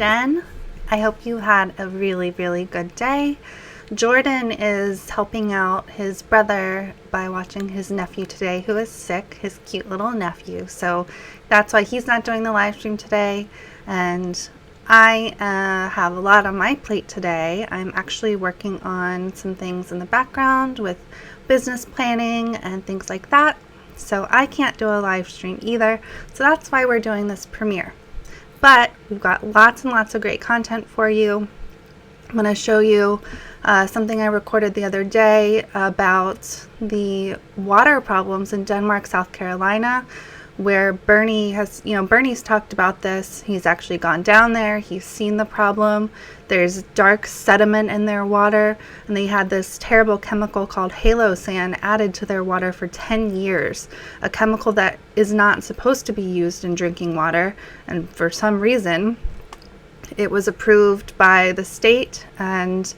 Jen. I hope you had a really, really good day. Jordan is helping out his brother by watching his nephew today, who is sick, his cute little nephew. So that's why he's not doing the live stream today. And I have a lot on my plate today. I'm actually working on some things in the background with business planning and things like that. So I can't do a live stream either. So that's why we're doing this premiere. But we've got lots and lots of great content for you. I'm going to show you something I recorded the other day about the water problems in Denmark, South Carolina, where Bernie has, Bernie's talked about this. He's actually gone down there. He's seen the problem. There's dark sediment in their water, and they had this terrible chemical called HaloSan added to their water for 10 years, a chemical that is not supposed to be used in drinking water, and for some reason it was approved by the state, and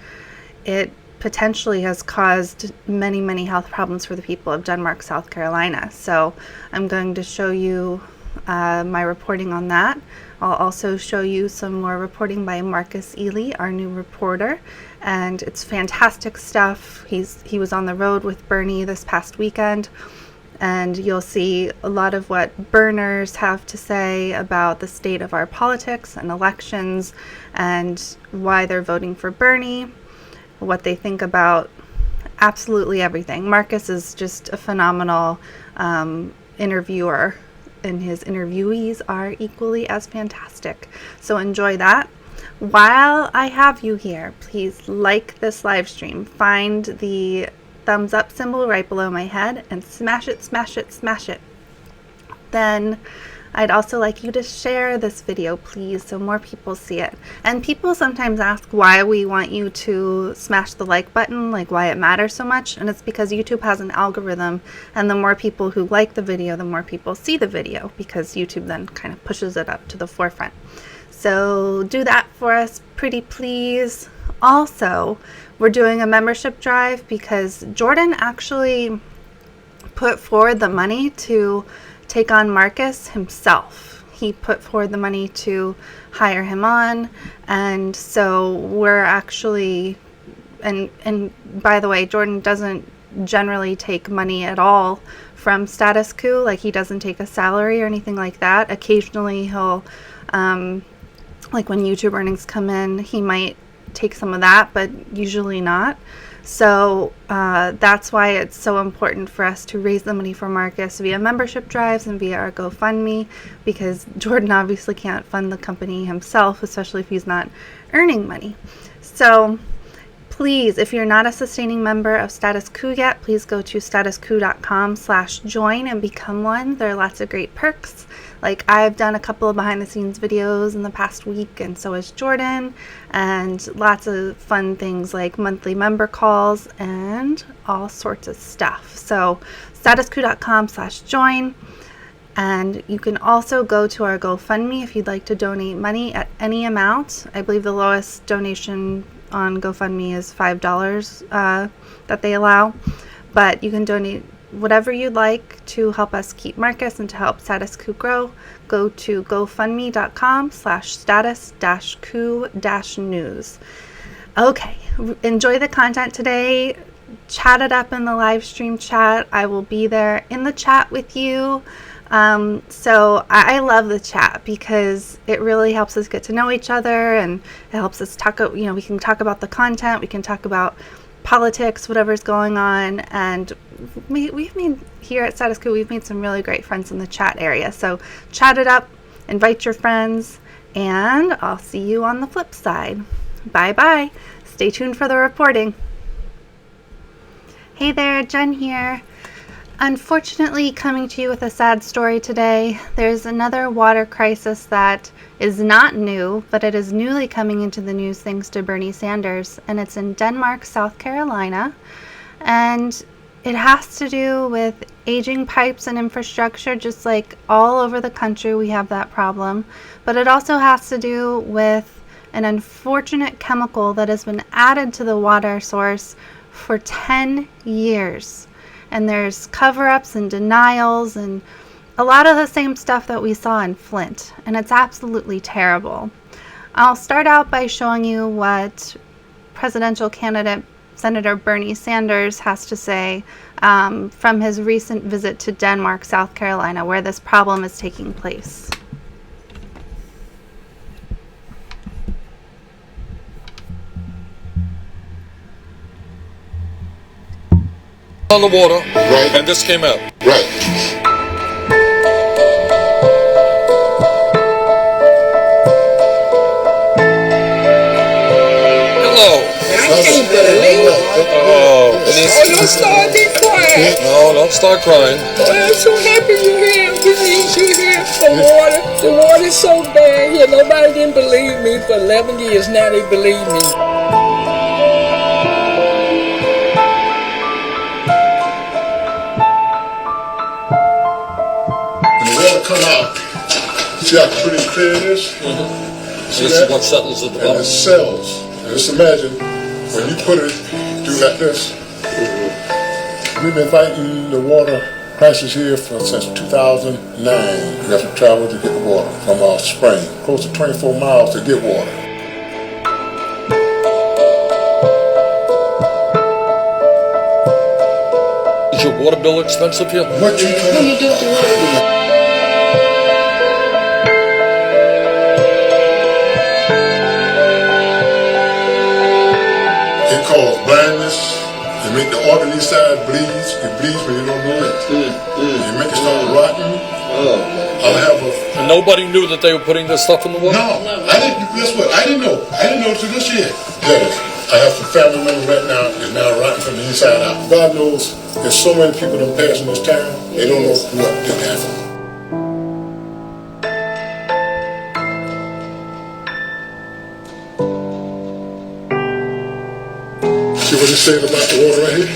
it potentially has caused many, many health problems for the people of Denmark, South Carolina. So I'm going to show you my reporting on that. I'll also show you some more reporting by Marquis Ealy, our new reporter, and it's fantastic stuff. He was on the road with Bernie this past weekend, and you'll see a lot of what Berners have to say about the state of our politics and elections and why they're voting for Bernie, what they think about absolutely everything. Marcus is just a phenomenal interviewer, and his interviewees are equally as fantastic. So enjoy that. While I have you here, please like this live stream. Find the thumbs up symbol right below my head and smash it, smash it, smash it. Then I'd also like you to share this video, please, so more people see it. And people sometimes ask why we want you to smash the like button, like why it matters so much. And it's because YouTube has an algorithm, and the more people who like the video, the more people see the video, because YouTube then kind of pushes it up to the forefront. So do that for us, pretty please. Also, we're doing a membership drive because Jordan actually put forward the money to take on Marcus himself. He put forward the money to hire him on, and so we're actually, and by the way, Jordan doesn't generally take money at all from Status Coup. Like, he doesn't take a salary or anything like that. Occasionally he'll like when YouTube earnings come in, he might take some of that, but usually not. So that's why it's so important for us to raise the money for Marcus via membership drives and via our GoFundMe, because Jordan obviously can't fund the company himself, especially if he's not earning money. So please, if you're not a sustaining member of Status Coup yet, please go to statuscoup.com/join and become one. There are lots of great perks. Like, I've done a couple of behind the scenes videos in the past week, and so has Jordan, and lots of fun things like monthly member calls and all sorts of stuff. So statuscoup.com/join. And you can also go to our GoFundMe if you'd like to donate money at any amount. I believe the lowest donation on GoFundMe is $5 that they allow, but you can donate whatever you'd like to help us keep Marcus and to help Status Coup grow. Go to gofundme.com/status-coup-news. Okay, enjoy the content today. Chat it up in the live stream chat. I will be there in the chat with you. So I love the chat because it really helps us get to know each other, and it helps us talk, we can talk about the content, we can talk about politics, whatever's going on, and we've made, here at Status Coup, we've made some really great friends in the chat area. So chat it up, invite your friends, and I'll see you on the flip side. Bye-bye. Stay tuned for the reporting. Hey there, Jen here. Unfortunately, coming to you with a sad story today. There's another water crisis that is not new, but it is newly coming into the news thanks to Bernie Sanders, and it's in Denmark, South Carolina, and it has to do with aging pipes and infrastructure. Just like all over the country, we have that problem, but it also has to do with an unfortunate chemical that has been added to the water source for 10 years. And there's cover-ups and denials and a lot of the same stuff that we saw in Flint, and it's absolutely terrible. I'll start out by showing you what presidential candidate Senator Bernie Sanders has to say from his recent visit to Denmark, South Carolina, where this problem is taking place. On the water, right, and this came out. Right. Hello. I can't believe it. Oh, Don't start me crying. no, don't start crying. Oh, I'm so happy you're here. We need you here for water. The water's so bad here. Nobody didn't believe me for 11 years. Now they believe me. Come out. See how pretty clear it is? See This that? is what settles at the And bottom. it cells. Just imagine when you put it through like this. We've been fighting the water crisis here since 2009. We have to travel to get the water from our spring. Close to 24 miles to get water. Is your water bill expensive here? What you do with the water? It causes blindness. It make the orderly side bleeds. It bleeds when you don't know it. It make it start rotting. I'll have a... And nobody knew that they were putting this stuff in the water? No, I didn't. Guess what? I didn't know. I didn't know till this year. Yes, I have some family members right now is now rotting from the inside out. God knows there's so many people that pass in this town. They don't know what did happen. See what it said about the water right here?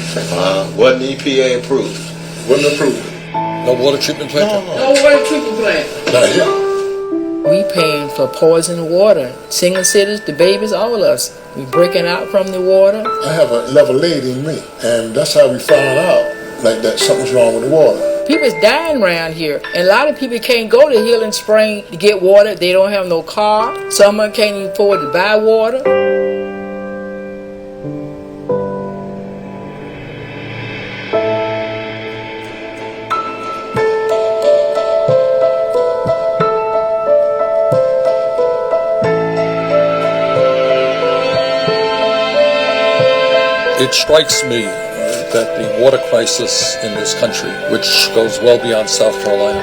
Wasn't EPA approved? Wasn't approved. No water treatment plant? No water treatment plant. Not here. We paying for poison water. Single cities, the babies, all of us. We breaking out from the water. I have a level lady in me, and that's how we found out like that something's wrong with the water. People's dying around here, and a lot of people can't go to Hill and Spring to get water. They don't have no car. Some of them can't even afford to buy water. It strikes me that the water crisis in this country, which goes well beyond South Carolina,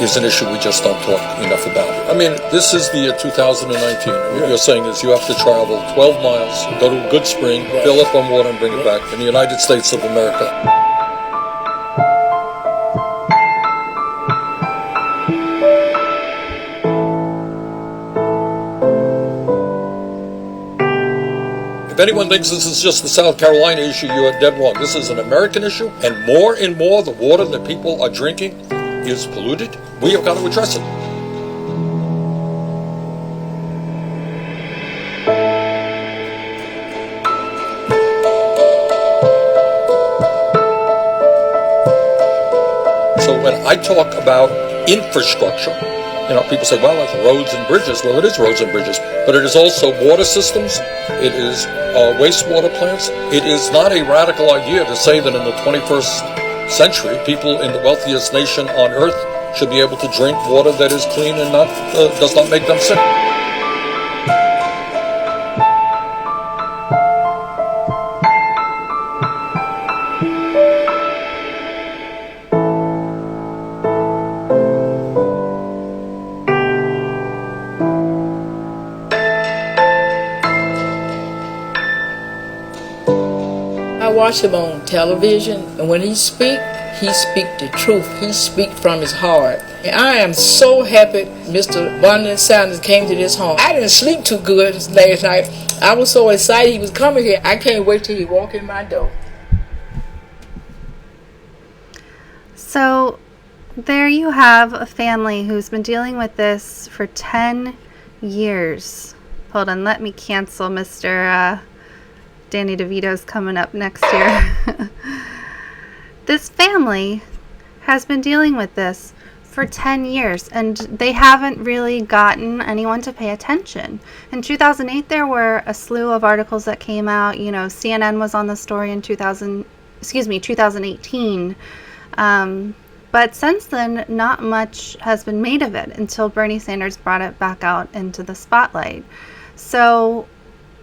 is an issue we just don't talk enough about. I mean, this is the year 2019. What you're saying is you have to travel 12 miles, go to a good spring, fill up on water and bring it back in the United States of America. If anyone thinks this is just the South Carolina issue, you are dead wrong. This is an American issue, and more the water that people are drinking is polluted. We have got to address it. So when I talk about infrastructure, people say, well, like roads and bridges. Well, it is roads and bridges, but it is also water systems. It is wastewater plants. It is not a radical idea to say that in the 21st century, people in the wealthiest nation on earth should be able to drink water that is clean and does not make them sick. I watch him on television, and when he speak the truth. He speak from his heart. And I am so happy Mr. Bernie Sanders came to this home. I didn't sleep too good last night. I was so excited he was coming here. I can't wait till he walk in my door. So there you have a family who's been dealing with this for 10 years. Hold on, let me cancel Mr. Danny DeVito's coming up next year. This family has been dealing with this for 10 years, and they haven't really gotten anyone to pay attention. In 2008, there were a slew of articles that came out. You know, CNN was on the story in 2018. But since then, not much has been made of it until Bernie Sanders brought it back out into the spotlight. So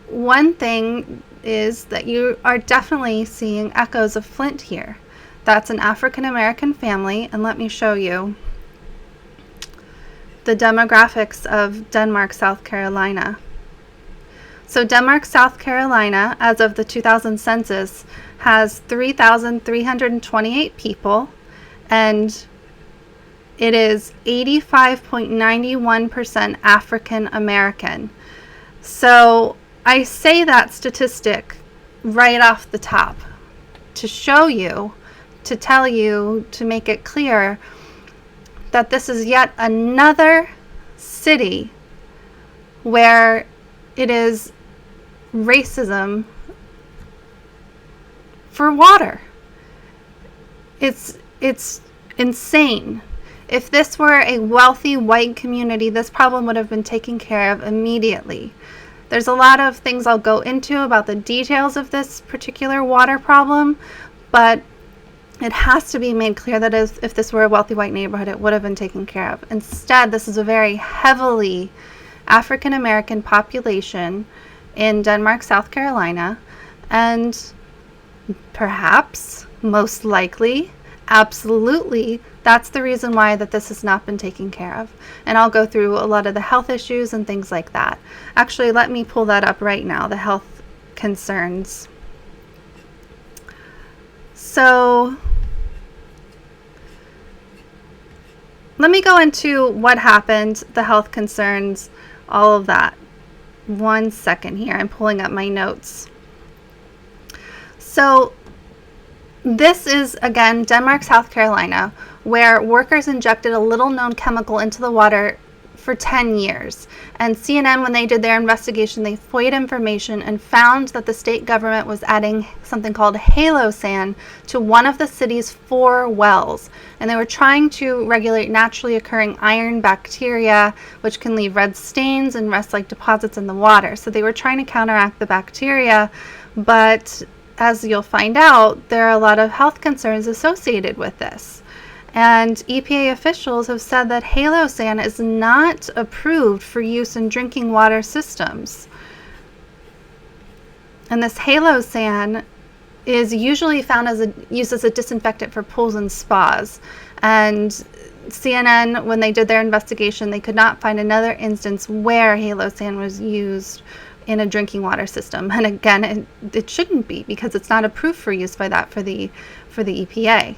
one thing is that you are definitely seeing echoes of Flint here. That's an African American family, and let me show you the demographics of Denmark, South Carolina. So Denmark, South Carolina, as of the 2000 census, has 3,328 people, and it is 85.91% African American. So I say that statistic right off the top to show you, to tell you, to make it clear that this is yet another city where it is racism for water. It's insane. If this were a wealthy white community, this problem would have been taken care of immediately. There's a lot of things I'll go into about the details of this particular water problem, but it has to be made clear that if this were a wealthy white neighborhood, it would have been taken care of. Instead, this is a very heavily African American population in Denmark, South Carolina, and perhaps, most likely, absolutely, that's the reason why that this has not been taken care of. And I'll go through a lot of the health issues and things like that. Actually, let me pull that up right now, the health concerns. So let me go into what happened, the health concerns, all of that. 1 second here. I'm pulling up my notes. So this is, again, Denmark, South Carolina, where workers injected a little-known chemical into the water for 10 years. And CNN, when they did their investigation, they FOIA'd information and found that the state government was adding something called HaloSan to one of the city's 4 wells. And they were trying to regulate naturally occurring iron bacteria, which can leave red stains and rust-like deposits in the water. So they were trying to counteract the bacteria, but as you'll find out, there are a lot of health concerns associated with this. And EPA officials have said that HaloSan is not approved for use in drinking water systems. And this HaloSan is usually found used as a disinfectant for pools and spas. And CNN, when they did their investigation, they could not find another instance where HaloSan was used in a drinking water system. And again, it shouldn't be, because it's not approved for use by that for the EPA.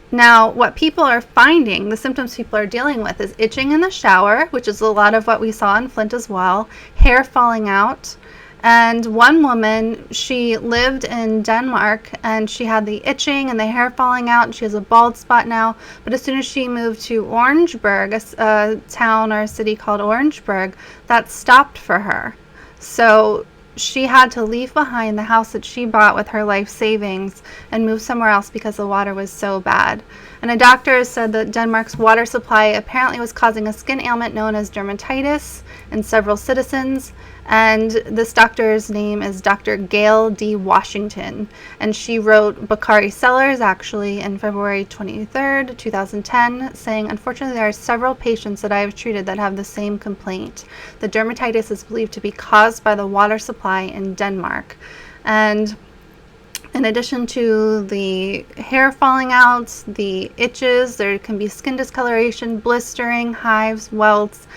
Now, what people are finding, the symptoms people are dealing with, is itching in the shower, which is a lot of what we saw in Flint as well, hair falling out. And one woman, she lived in Denmark, and she had the itching and the hair falling out, and she has a bald spot now. But as soon as she moved to Orangeburg, a town or a city called Orangeburg, that stopped for her. So she had to leave behind the house that she bought with her life savings and move somewhere else because the water was so bad. And a doctor said that Denmark's water supply apparently was causing a skin ailment known as dermatitis in several citizens. And this doctor's name is Dr. Gail D. Washington. And she wrote Bakari Sellers, actually, in February 23rd, 2010, saying, "Unfortunately, there are several patients that I have treated that have the same complaint. The dermatitis is believed to be caused by the water supply in Denmark." And in addition to the hair falling out, the itches, there can be skin discoloration, blistering, hives, welts,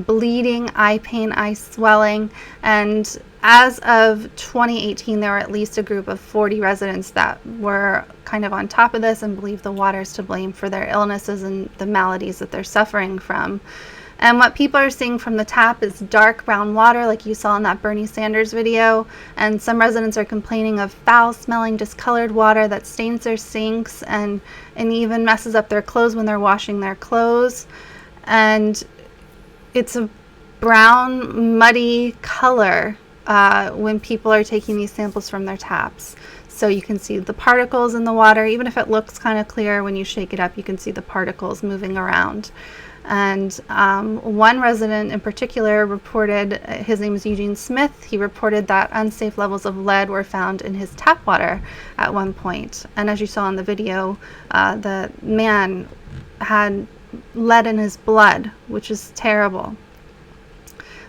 bleeding, eye pain, eye swelling. And as of 2018, there were at least a group of 40 residents that were kind of on top of this and believe the water is to blame for their illnesses and the maladies that they're suffering from. And what people are seeing from the tap is dark brown water, like you saw in that Bernie Sanders video. And some residents are complaining of foul-smelling, discolored water that stains their sinks and even messes up their clothes when they're washing their clothes. And it's a brown, muddy color when people are taking these samples from their taps. So you can see the particles in the water. Even if it looks kind of clear, when you shake it up, you can see the particles moving around. And one resident in particular reported, his name is Eugene Smith, he reported that unsafe levels of lead were found in his tap water at one point. And as you saw in the video, the man had lead in his blood, which is terrible.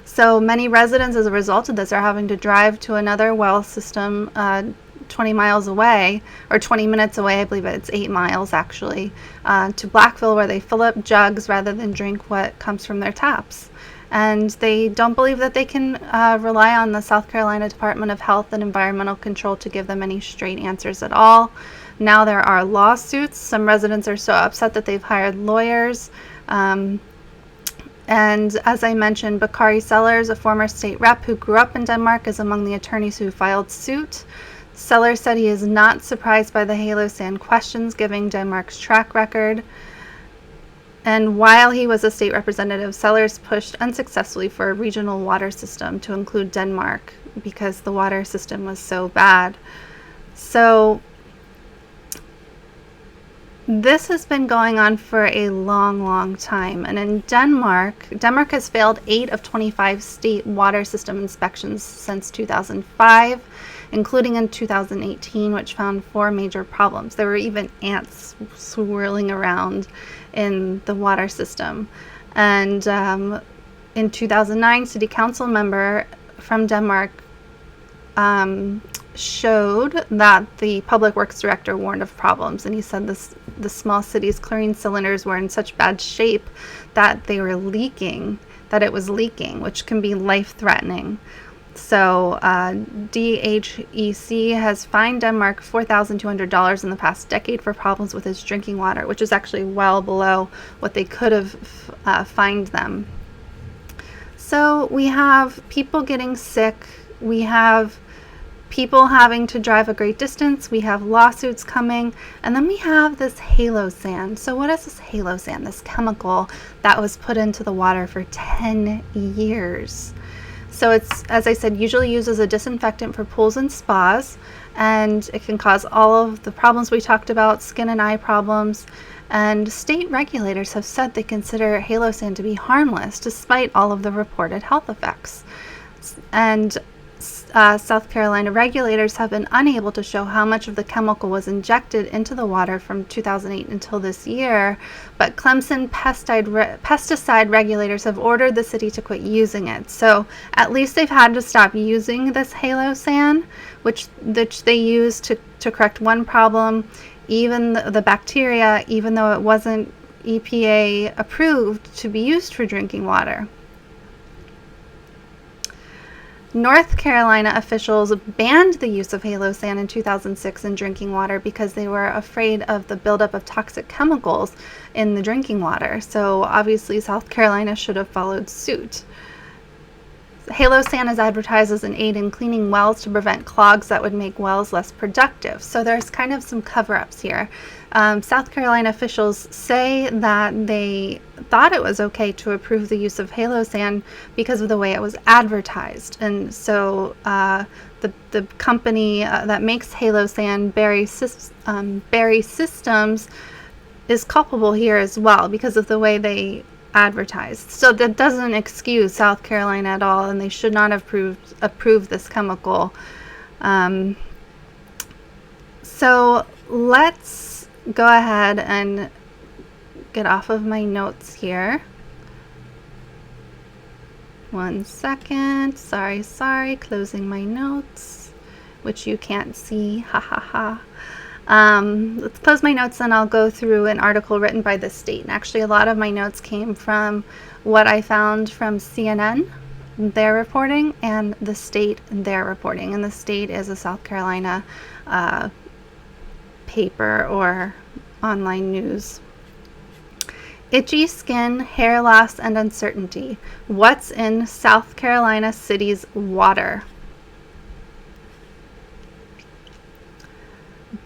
So many residents, as a result of this, are having to drive to another well system 20 miles away, or 20 minutes away, I believe it's 8 miles actually, to Blackville, where they fill up jugs rather than drink what comes from their taps. And they don't believe that they can rely on the South Carolina Department of Health and Environmental Control to give them any straight answers at all. Now there are lawsuits. Some residents are so upset that they've hired lawyers. And as I mentioned, Bakari Sellers, a former state rep who grew up in Denmark, is among the attorneys who filed suit. Sellers said he is not surprised by the HaloSan questions, given Denmark's track record. And while he was a state representative, Sellers pushed unsuccessfully for a regional water system to include Denmark because the water system was so bad. So this has been going on for a long, long time. And in Denmark has failed 8 of 25 state water system inspections since 2005. Including in 2018, which found 4 major problems. There were even ants swirling around in the water system. And in 2009, city council member from Denmark showed that the public works director warned of problems, and he said the small city's chlorine cylinders were in such bad shape that they were leaking, that it was leaking, which can be life-threatening. So DHEC has fined Denmark $4,200 in the past decade for problems with its drinking water, which is actually well below what they could have fined them. So we have people getting sick. We have people having to drive a great distance. We have lawsuits coming. And then we have this HaloSan. So what is this HaloSan, this chemical that was put into the water for 10 years? So it's, as I said, usually used as a disinfectant for pools and spas, and it can cause all of the problems we talked about, skin and eye problems. And state regulators have said they consider HaloSan to be harmless despite all of the reported health effects. And South Carolina regulators have been unable to show how much of the chemical was injected into the water from 2008 until this year, but Clemson pesticide regulators have ordered the city to quit using it. So at least they've had to stop using this HaloSan, which they use to correct one problem, even the bacteria, even though it wasn't EPA approved to be used for drinking water. North Carolina officials banned the use of HaloSan in 2006 in drinking water because they were afraid of the buildup of toxic chemicals in the drinking water. So obviously South Carolina should have followed suit. HaloSan is advertised as an aid in cleaning wells to prevent clogs that would make wells less productive. So there's kind of some cover-ups here. South Carolina officials say that they thought it was okay to approve the use of HaloSan because of the way it was advertised. And so the company that makes HaloSan, Berry Systems, is culpable here as well because of the way they advertised. So that doesn't excuse South Carolina at all, and they should not have approved this chemical. So let's go ahead and get off of my notes here. One second. Sorry. Closing my notes, which you can't see. Ha ha ha. Let's close my notes and I'll go through an article written by the state. And actually a lot of my notes came from what I found from CNN, their reporting, and the state, their reporting. And the state is a South Carolina paper or online news. Itchy skin, hair loss, and uncertainty. What's in South Carolina city's water?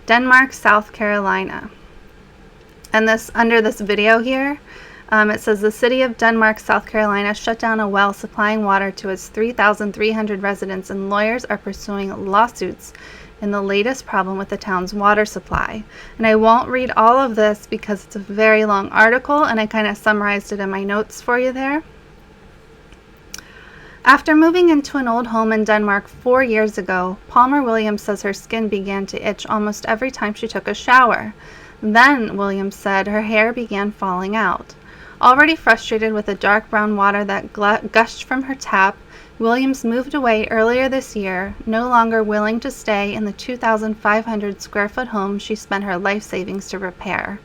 Denmark, South Carolina. And this, under this video here, It says the city of Denmark, South Carolina shut down a well supplying water to its 3,300 residents, and lawyers are pursuing lawsuits in the latest problem with the town's water supply. And I won't read all of this because it's a very long article, and I kind of summarized it in my notes for you there. After moving into an old home in Denmark 4 years ago, Palmer Williams says her skin began to itch almost every time she took a shower. Then, Williams said, her hair began falling out. Already frustrated with the dark brown water that gushed from her tap, Williams moved away earlier this year, no longer willing to stay in the 2,500 square foot home she spent her life savings to repair.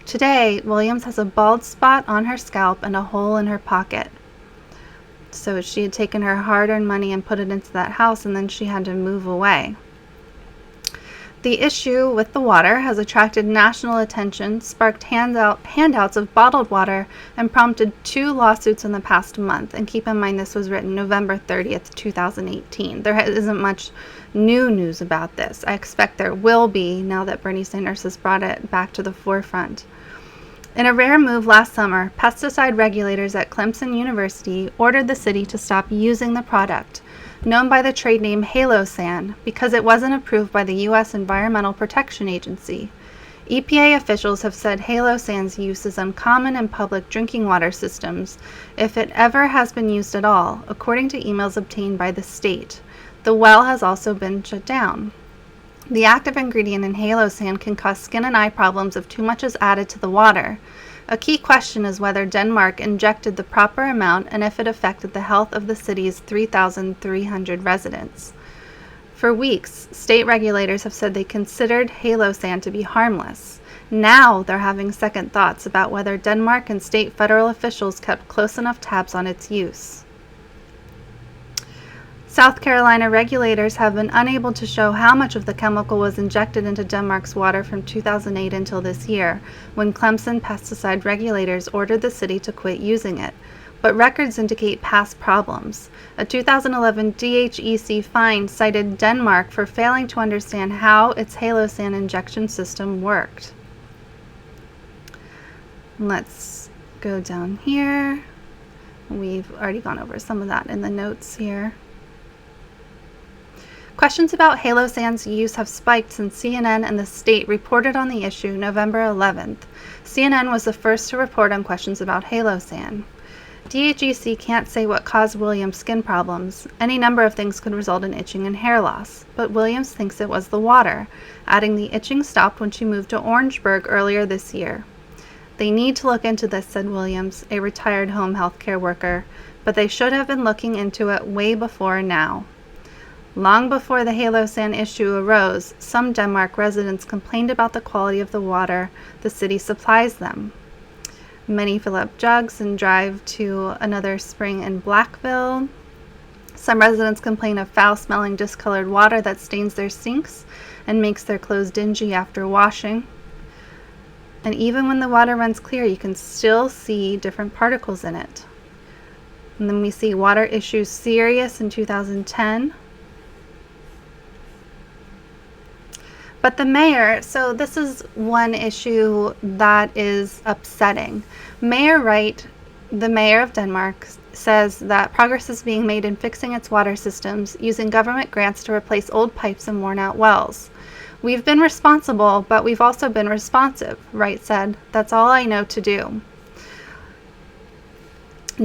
Today, Williams has a bald spot on her scalp and a hole in her pocket. So she had taken her hard-earned money and put it into that house, and then she had to move away. The issue with the water has attracted national attention, sparked handouts of bottled water, and prompted 2 lawsuits in the past month. And keep in mind, this was written November 30th, 2018. There isn't much new news about this. I expect there will be now that Bernie Sanders has brought it back to the forefront. In a rare move last summer, pesticide regulators at Clemson University ordered the city to stop using the product, known by the trade name HaloSan, because it wasn't approved by the U.S. Environmental Protection Agency. EPA officials have said HaloSan's use is uncommon in public drinking water systems, if it ever has been used at all, according to emails obtained by the state. The well has also been shut down. The active ingredient in HaloSan can cause skin and eye problems if too much is added to the water. A key question is whether Denmark injected the proper amount and if it affected the health of the city's 3,300 residents. For weeks, state regulators have said they considered HaloSan to be harmless. Now they're having second thoughts about whether Denmark and state federal officials kept close enough tabs on its use. South Carolina regulators have been unable to show how much of the chemical was injected into Denmark's water from 2008 until this year, when Clemson pesticide regulators ordered the city to quit using it. But records indicate past problems. A 2011 DHEC fine cited Denmark for failing to understand how its HaloSan injection system worked. Let's go down here. We've already gone over some of that in the notes here. Questions about HaloSan's use have spiked since CNN and the state reported on the issue November 11th. CNN was the first to report on questions about HaloSan. DHEC can't say what caused Williams' skin problems. Any number of things could result in itching and hair loss, but Williams thinks it was the water, adding the itching stopped when she moved to Orangeburg earlier this year. They need to look into this, said Williams, a retired home health care worker, but they should have been looking into it way before now. Long before the HaloSan issue arose, some Denmark residents complained about the quality of the water the city supplies them. Many fill up jugs and drive to another spring in Blackville. Some residents complain of foul-smelling, discolored water that stains their sinks and makes their clothes dingy after washing. And even when the water runs clear, you can still see different particles in it. And then we see water issues serious in 2010. But the mayor, so this is one issue that is upsetting. Mayor Wright, the mayor of Denmark, says that progress is being made in fixing its water systems using government grants to replace old pipes and worn out wells. We've been responsible, but we've also been responsive, Wright said. That's all I know to do.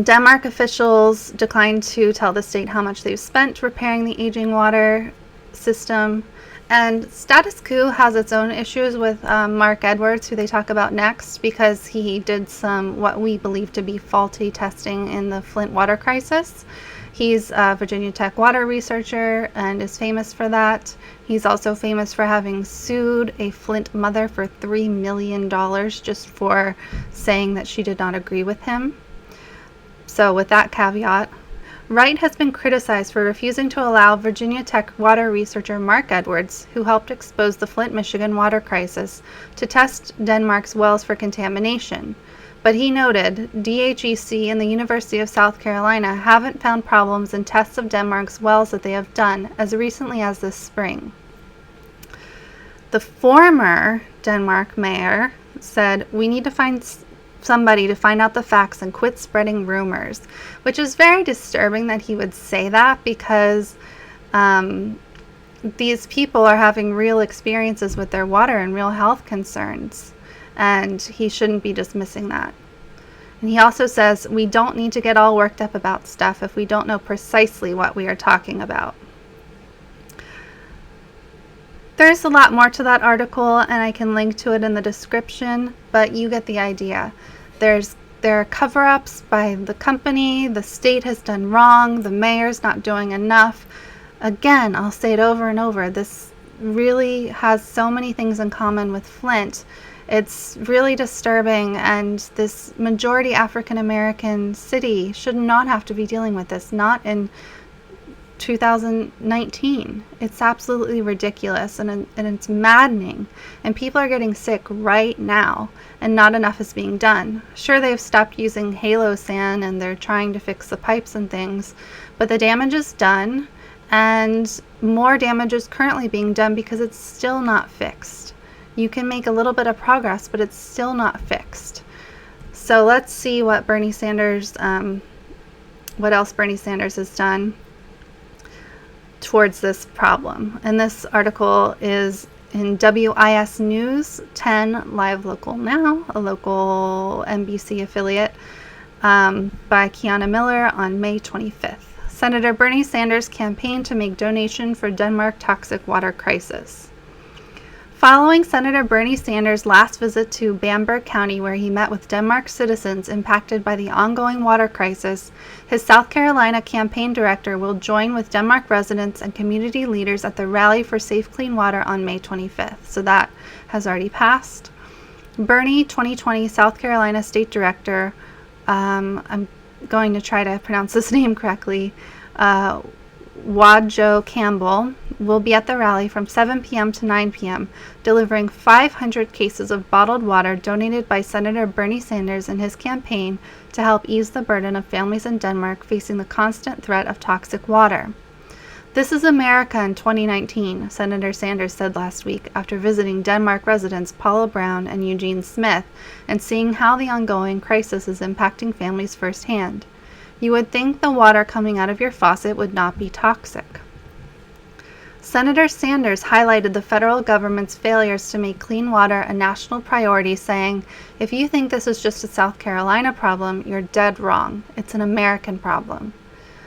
Denmark officials declined to tell the state how much they've spent repairing the aging water system. And Status Coup has its own issues with Mark Edwards, who they talk about next, because he did some what we believe to be faulty testing in the Flint water crisis. He's a Virginia Tech water researcher and is famous for that. He's also famous for having sued a Flint mother for $3 million just for saying that she did not agree with him. So with that caveat, Wright has been criticized for refusing to allow Virginia Tech water researcher Mark Edwards, who helped expose the Flint, Michigan water crisis, to test Denmark's wells for contamination. But he noted DHEC and the University of South Carolina haven't found problems in tests of Denmark's wells that they have done as recently as this spring. The former Denmark mayor said, "We need to find somebody to find out the facts and quit spreading rumors, which is very disturbing that he would say that, because these people are having real experiences with their water and real health concerns, and he shouldn't be dismissing that. And he also says we don't need to get all worked up about stuff if we don't know precisely what we are talking about. There's a lot more to that article, and I can link to it in the description, but you get the idea. There are cover-ups by the company, the state has done wrong, the mayor's not doing enough. Again, I'll say it over and over, this really has so many things in common with Flint. It's really disturbing, and this majority African American city should not have to be dealing with this, not in 2019. It's absolutely ridiculous, and it's maddening, and people are getting sick right now, and not enough is being done. Sure, they've stopped using HaloSan and they're trying to fix the pipes and things, but the damage is done, and more damage is currently being done because it's still not fixed. You can make a little bit of progress, but it's still not fixed. So let's see what Bernie Sanders, what else Bernie Sanders has done towards this problem. And this article is in WIS News 10 Live Local Now, a local NBC affiliate, by Kiana Miller on May 25th. Senator Bernie Sanders campaigned to make donation for Denmark toxic water crisis. Following Senator Bernie Sanders' last visit to Bamberg County, where he met with Denmark citizens impacted by the ongoing water crisis, his South Carolina campaign director will join with Denmark residents and community leaders at the Rally for Safe Clean Water on May 25th. So that has already passed. Bernie 2020 South Carolina State Director, I'm going to try to pronounce this name correctly, Wadjo Campbell, will be at the rally from 7 p.m. to 9 p.m., delivering 500 cases of bottled water donated by Senator Bernie Sanders in his campaign to help ease the burden of families in Denmark facing the constant threat of toxic water. This is America in 2019, Senator Sanders said last week after visiting Denmark residents Paula Brown and Eugene Smith and seeing how the ongoing crisis is impacting families firsthand. You would think the water coming out of your faucet would not be toxic. Senator Sanders highlighted the federal government's failures to make clean water a national priority, saying, "If you think this is just a South Carolina problem, you're dead wrong. It's an American problem."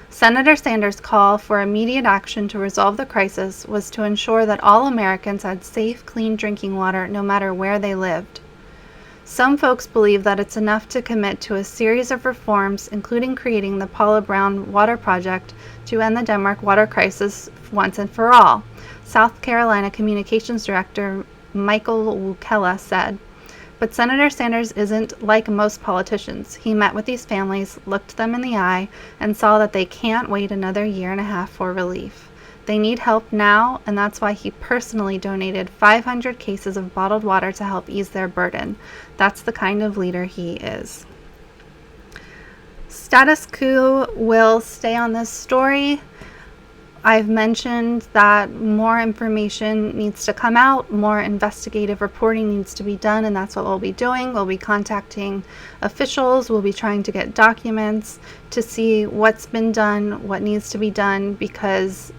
Senator Sanders' call for immediate action to resolve the crisis was to ensure that all Americans had safe, clean drinking water no matter where they lived. Some folks believe that it's enough to commit to a series of reforms, including creating the Paula Brown Water Project to end the Denmark water crisis once and for all, South Carolina Communications Director Michael Wukela said. But Senator Sanders isn't like most politicians. He met with these families, looked them in the eye, and saw that they can't wait another year and a half for relief. They need help now, and that's why he personally donated 500 cases of bottled water to help ease their burden. That's the kind of leader he is. Status Coup will stay on this story. I've mentioned that more information needs to come out, more investigative reporting needs to be done, and that's what we'll be doing. We'll be contacting officials, we'll be trying to get documents to see what's been done, what needs to be done, because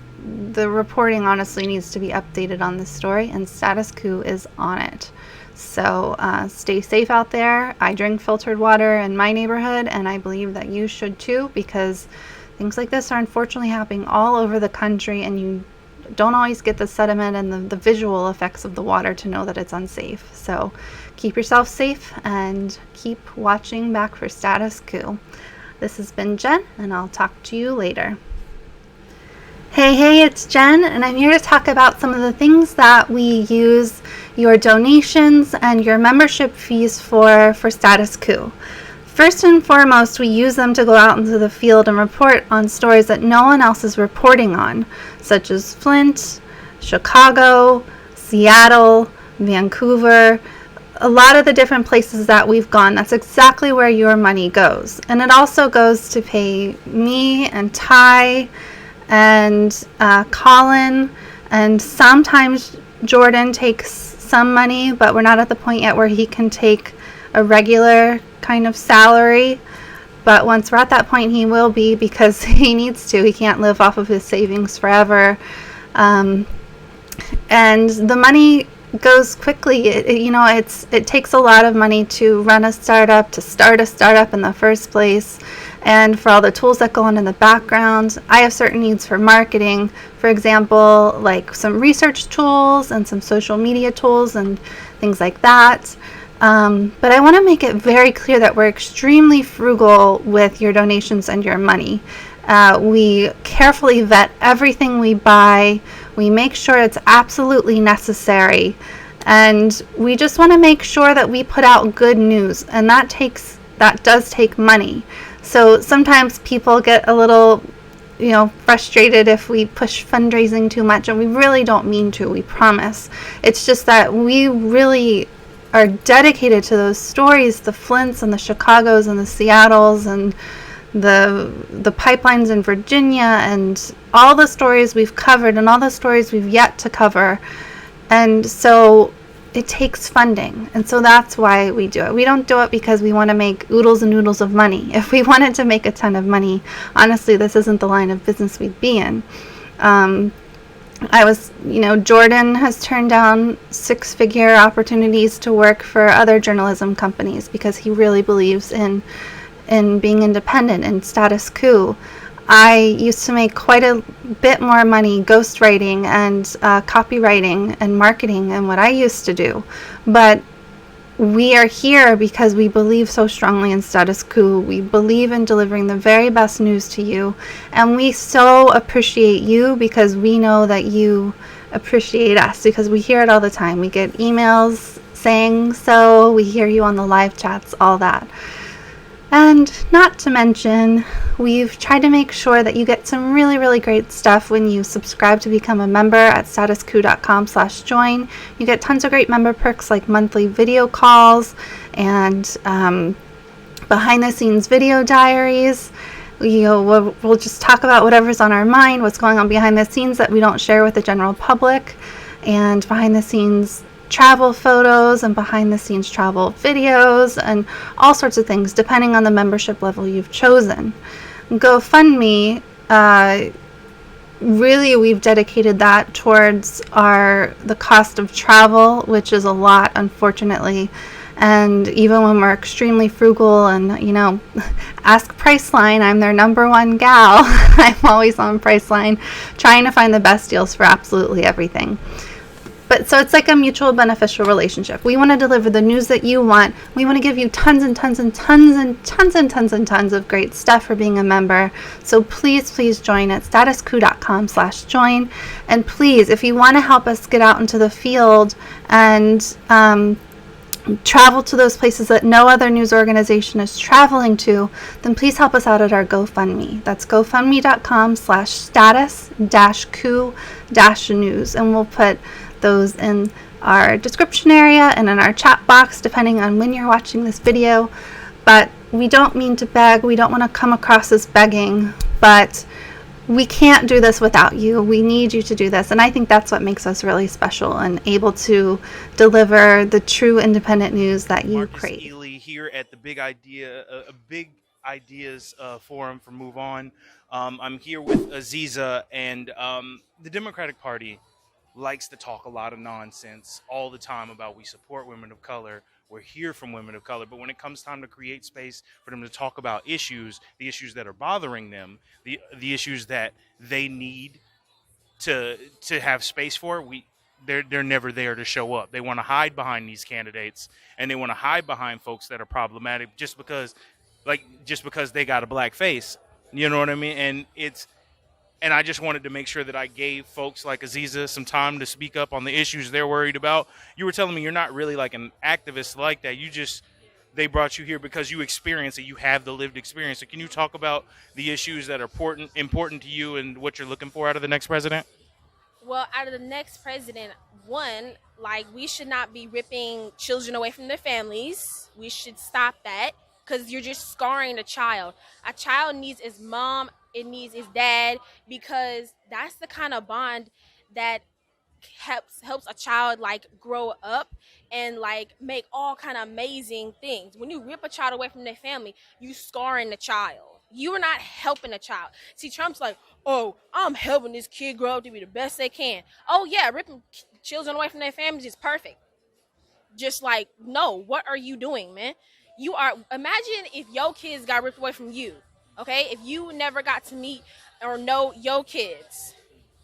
the reporting honestly needs to be updated on this story, and Status Coup is on it. So stay safe out there. I drink filtered water in my neighborhood, and I believe that you should too, because things like this are unfortunately happening all over the country, and you don't always get the sediment and the visual effects of the water to know that it's unsafe. So keep yourself safe and keep watching back for Status Coup. This has been Jen, and I'll talk to you later. Hey, it's Jen, and I'm here to talk about some of the things that we use your donations and your membership fees for Status Coup. First and foremost, we use them to go out into the field and report on stories that no one else is reporting on, such as Flint, Chicago, Seattle, Vancouver, a lot of the different places that we've gone. That's exactly where your money goes. And it also goes to pay me and Ty and Colin, and sometimes Jordan takes some money, but we're not at the point yet where he can take a regular kind of salary. But once we're at that point, he will be, because he needs to. He can't live off of his savings forever. And the money goes quickly. It takes a lot of money to run a startup, to start a startup in the first place, and for all the tools that go on in the background. I have certain needs for marketing, for example, like some research tools and some social media tools and things like that. But I want to make it very clear that we're extremely frugal with your donations and your money. We carefully vet everything we buy. We make sure it's absolutely necessary. And we just want to make sure that we put out good news. And that does take money. So sometimes people get a little frustrated if we push fundraising too much, and we really don't mean to, we promise. It's just that we really are dedicated to those stories, the Flints and the Chicagos and the Seattles and the pipelines in Virginia, and all the stories we've covered and all the stories we've yet to cover. And so it takes funding, and so that's why we do it. We don't do it because we want to make oodles and noodles of money. If we wanted to make a ton of money, honestly, this isn't the line of business we'd be in. Jordan has turned down 6-figure opportunities to work for other journalism companies because he really believes in being independent and status quo. I used to make quite a bit more money ghostwriting and copywriting and marketing and what I used to do. But we are here because we believe so strongly in status quo. We believe in delivering the very best news to you. And we so appreciate you because we know that you appreciate us, because we hear it all the time. We get emails saying so. We hear you on the live chats, all that. And not to mention, we've tried to make sure that you get some really, really great stuff when you subscribe to become a member at statusquo.com/join. You get tons of great member perks like monthly video calls and behind-the-scenes video diaries. We'll just talk about whatever's on our mind, what's going on behind the scenes that we don't share with the general public, and behind-the-scenes travel photos and behind the scenes travel videos and all sorts of things depending on the membership level you've chosen. GoFundMe, really we've dedicated that towards the cost of travel, which is a lot, unfortunately. And even when we're extremely frugal and, ask Priceline, I'm their number one gal. I'm always on Priceline trying to find the best deals for absolutely everything. But so it's like a mutual beneficial relationship. We want to deliver the news that you want. We want to give you tons and tons and tons and tons and tons and tons of great stuff for being a member. So please, please join at statusquo.com/join. And please, if you want to help us get out into the field and travel to those places that no other news organization is traveling to, then please help us out at our GoFundMe. That's gofundme.com/status-coup-news. And we'll put those in our description area and in our chat box depending on when you're watching this video. But we don't mean to beg. We don't want to come across as begging, but we can't do this without you. We need you to do this, and I think that's what makes us really special and able to deliver the true independent news that you crave. Marquis Ealy here at the Big Ideas Forum for Move On. I'm here with Aziza, and the Democratic Party likes to talk a lot of nonsense all the time about we support women of color, we're here from women of color, but when it comes time to create space for them to talk about issues, the issues that are bothering them, the issues that they need to have space for, they're never there to show up. They want to hide behind these candidates, and they want to hide behind folks that are problematic just because they got a black face. You know what I mean? And I just wanted to make sure that I gave folks like Aziza some time to speak up on the issues they're worried about. You were telling me you're not really like an activist like that. They brought you here because you experience it. You have the lived experience. So can you talk about the issues that are important to you and what you're looking for out of the next president? Well, out of the next president, we should not be ripping children away from their families. We should stop that because you're just scarring a child. A child needs his mom, it needs his dad, because that's the kind of bond that helps a child like grow up and like make all kind of amazing things. When you rip a child away from their family, you scarring the child. You are not helping a child. See, Trump's like, oh, I'm helping this kid grow up to be the best they can. Oh yeah, ripping children away from their families is perfect. Just like, no, what are you doing, man? You are, imagine if your kids got ripped away from you. Okay, if you never got to meet or know your kids,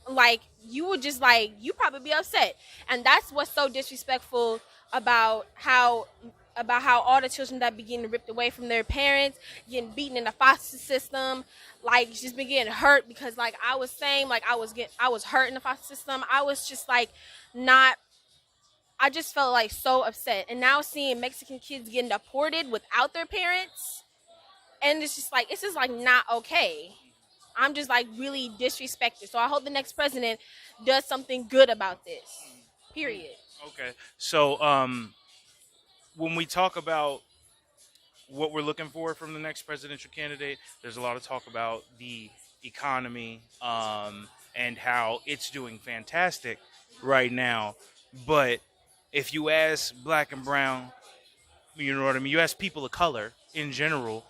like, you would just like, you probably be upset. And that's what's so disrespectful about how all the children that be getting ripped away from their parents, getting beaten in the foster system, like just been getting hurt because, like I was saying, like I was hurt in the foster system. I was just like not, I just felt like so upset. And now seeing Mexican kids getting deported without their parents, and it's just like not okay. I'm just like really disrespected. So I hope the next president does something good about this. Period. Okay. So when we talk about what we're looking for from the next presidential candidate, there's a lot of talk about the economy and how it's doing fantastic right now. But if you ask black and brown, you know what I mean, you ask people of color in general,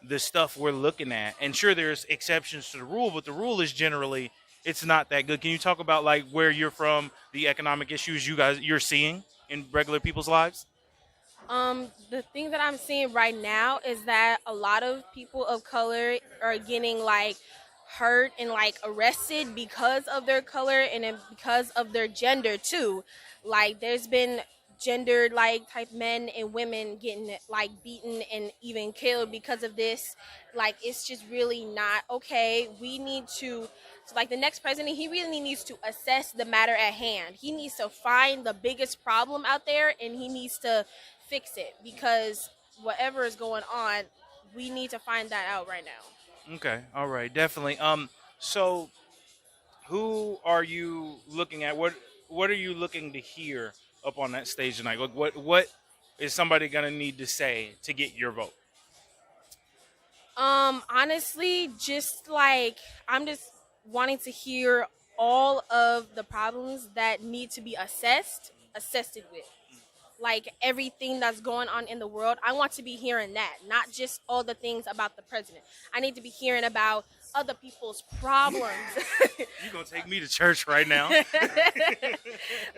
the stuff we're looking at, and sure there's exceptions to the rule, but the rule is generally it's not that good. Can you talk about like where you're from, the economic issues you're seeing in regular people's lives? The thing that I'm seeing right now is that a lot of people of color are getting like hurt and like arrested because of their color and then because of their gender too. Like there's been gendered like type men and women getting like beaten and even killed because of this. Like it's just really not okay. We need to, so like the next president, he really needs to assess the matter at hand. He needs to find the biggest problem out there and he needs to fix it, because whatever is going on, we need to find that out right now. Okay, all right, definitely. So who are you looking at? What are you looking to hear up on that stage tonight? Like, what is somebody gonna need to say to get your vote? Honestly, just like I'm just wanting to hear all of the problems that need to be assessed with. Like everything that's going on in the world, I want to be hearing that, not just all the things about the president. I need to be hearing about other people's problems. You gonna take me to church right now?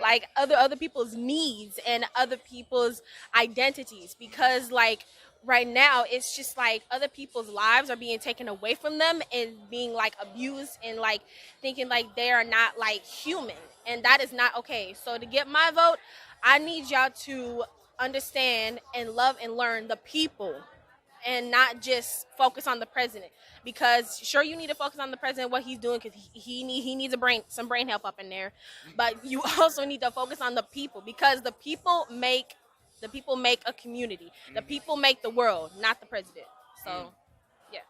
Like other people's needs and other people's identities, because like right now it's just like other people's lives are being taken away from them and being like abused and like thinking like they are not like human, and that is not okay. So to get my vote, I need y'all to understand and love and learn the people and not just focus on the president. Because sure, you need to focus on the president, what he's doing, because he needs some brain help up in there. But you also need to focus on the people, because the people make a community. The people make the world, not the president. So, yeah.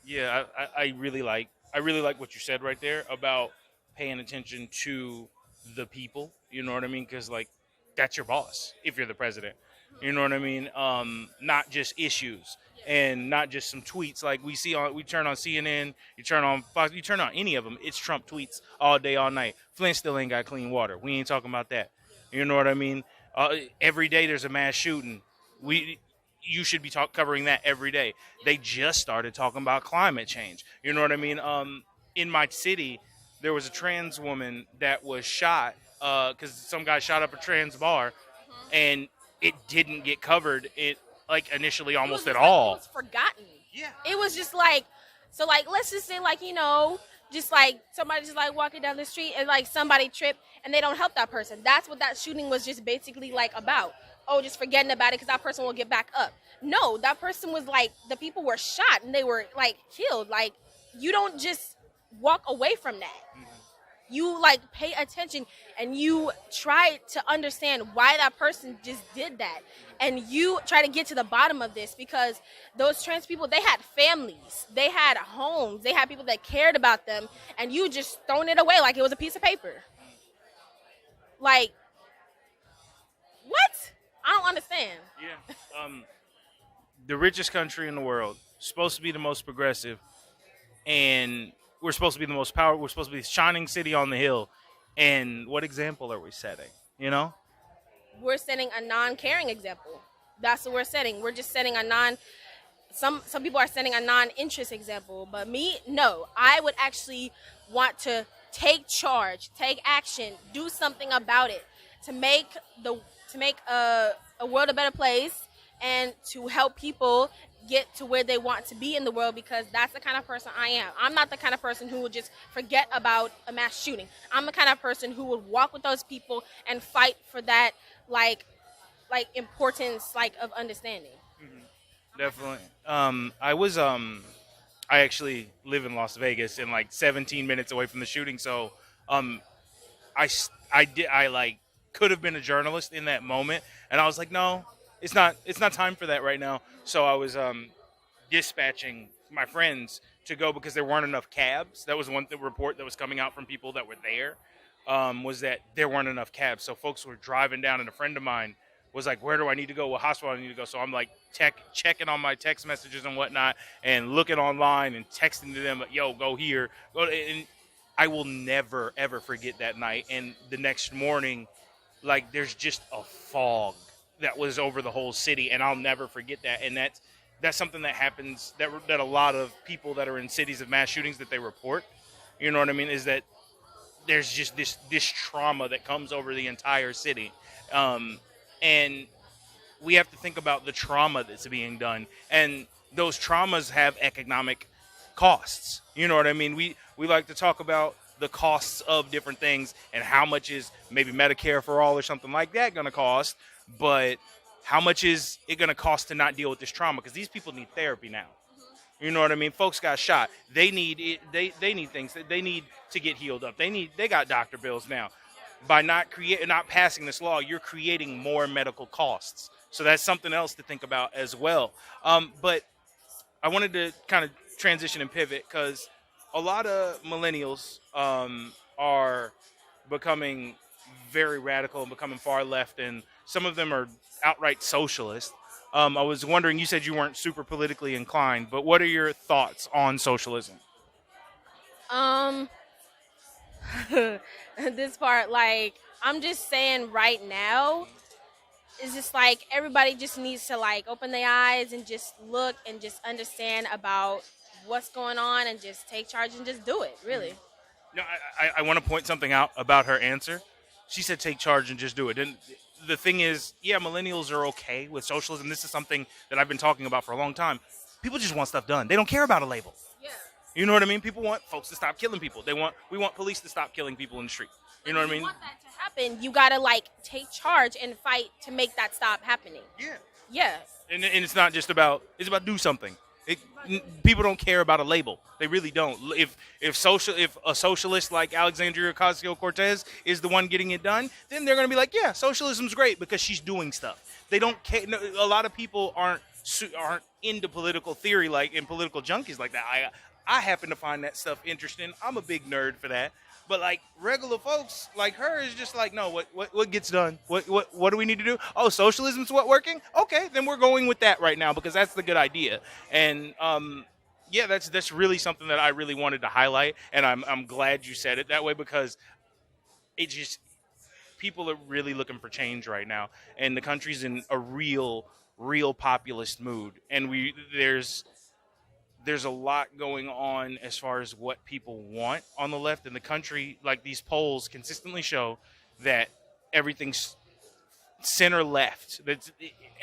Yeah, I really like what you said right there about paying attention to the people. You know what I mean? Because like, that's your boss if you're the president. You know what I mean? Not just issues and not just some tweets like we turn on CNN, you turn on Fox, you turn on any of them, it's Trump tweets all day, all night. Flint still ain't got clean water. We ain't talking about that. You know what I mean? Every day there's a mass shooting. You should be covering that every day. They just started talking about climate change. You know what I mean? In my city, there was a trans woman that was shot because some guy shot up a trans bar, and it didn't get covered initially almost at all. It was forgotten. Yeah. It was just like, so like, let's just say like, just like somebody just like walking down the street and like somebody tripped and they don't help that person. That's what that shooting was just basically like about. Oh, just forgetting about it because that person will get back up. No, that person was like, the people were shot and they were like killed. Like, you don't just walk away from that. Mm-hmm. You like pay attention and you try to understand why that person just did that. And you try to get to the bottom of this, because those trans people, they had families, they had homes, they had people that cared about them, and you just thrown it away like it was a piece of paper. Like, what? I don't understand. Yeah. The richest country in the world, supposed to be the most progressive, and we're supposed to be the most powerful. We're supposed to be the shining city on the hill, And what example are we setting? You know? We're setting a non-caring example. That's what we're setting. We're just setting a non. Some people are setting a non-interest example, but me, no. I would actually want to take charge, take action, do something about it to make the to make a world a better place and to help people get to where they want to be in the world, because that's the kind of person I am. I'm not the kind of person who would just forget about a mass shooting. I'm the kind of person who would walk with those people and fight for that importance of understanding. Definitely. I actually live in Las Vegas and like 17 minutes away from the shooting. So, um, I could have been a journalist in that moment, and I was like, no, it's not time for that right now. So I was dispatching my friends to go because there weren't enough cabs. That was one report that was coming out from people that were there, was that there weren't enough cabs. So folks were driving down, and a friend of mine was like, where do I need to go? What hospital I need to go? So I'm like checking on my text messages and whatnot and looking online and texting to them, like, yo, go here. And I will never, ever forget that night. And the next morning, like, there's just a fog that was over the whole city, and I'll never forget that. And that's something that happens, that a lot of people that are in cities of mass shootings that they report, you know what I mean, is that there's just this trauma that comes over the entire city. And we have to think about the trauma that's being done, and those traumas have economic costs. You know what I mean? We like to talk about the costs of different things and how much is maybe Medicare for all or something like that going to cost, but how much is it going to cost to not deal with this trauma? Because these people need therapy now. You know what I mean? Folks got shot. They need it. They need things. They need to get healed up. They got doctor bills now. By not passing this law, you're creating more medical costs. So that's something else to think about as well. But I wanted to kind of transition and pivot because a lot of millennials are becoming very radical and becoming far left, and some of them are outright socialist. I was wondering, you said you weren't super politically inclined, but what are your thoughts on socialism? This part, I'm just saying right now, it's just everybody just needs to open their eyes and just look and just understand about what's going on and just take charge and just do it, really. No, I want to point something out about her answer. She said take charge and just do it. And the thing is, yeah, millennials are okay with socialism. This is something that I've been talking about for a long time. People just want stuff done. They don't care about a label. Yeah. You know what I mean? People want folks to stop killing people. We want police to stop killing people in the street. You know what I mean? If you want that to happen, you gotta take charge and fight to make that stop happening. Yeah. Yeah. And it's not just about, it's about do something. People don't care about a label. They really don't. If a socialist like Alexandria Ocasio-Cortez is the one getting it done, then they're going to be like, yeah, socialism's great because she's doing stuff. They don't care. No, a lot of people aren't into political theory and political junkies like that. I happen to find that stuff interesting. I'm a big nerd for that. But regular folks like her is just no, what gets done? What do we need to do? Oh, socialism's what working? Okay, then we're going with that right now because that's the good idea. And yeah, that's really something that I really wanted to highlight, and I'm glad you said it that way because it just, people are really looking for change right now, and the country's in a real populist mood, and there's a lot going on as far as what people want on the left in the country. These polls consistently show that everything's center left. That's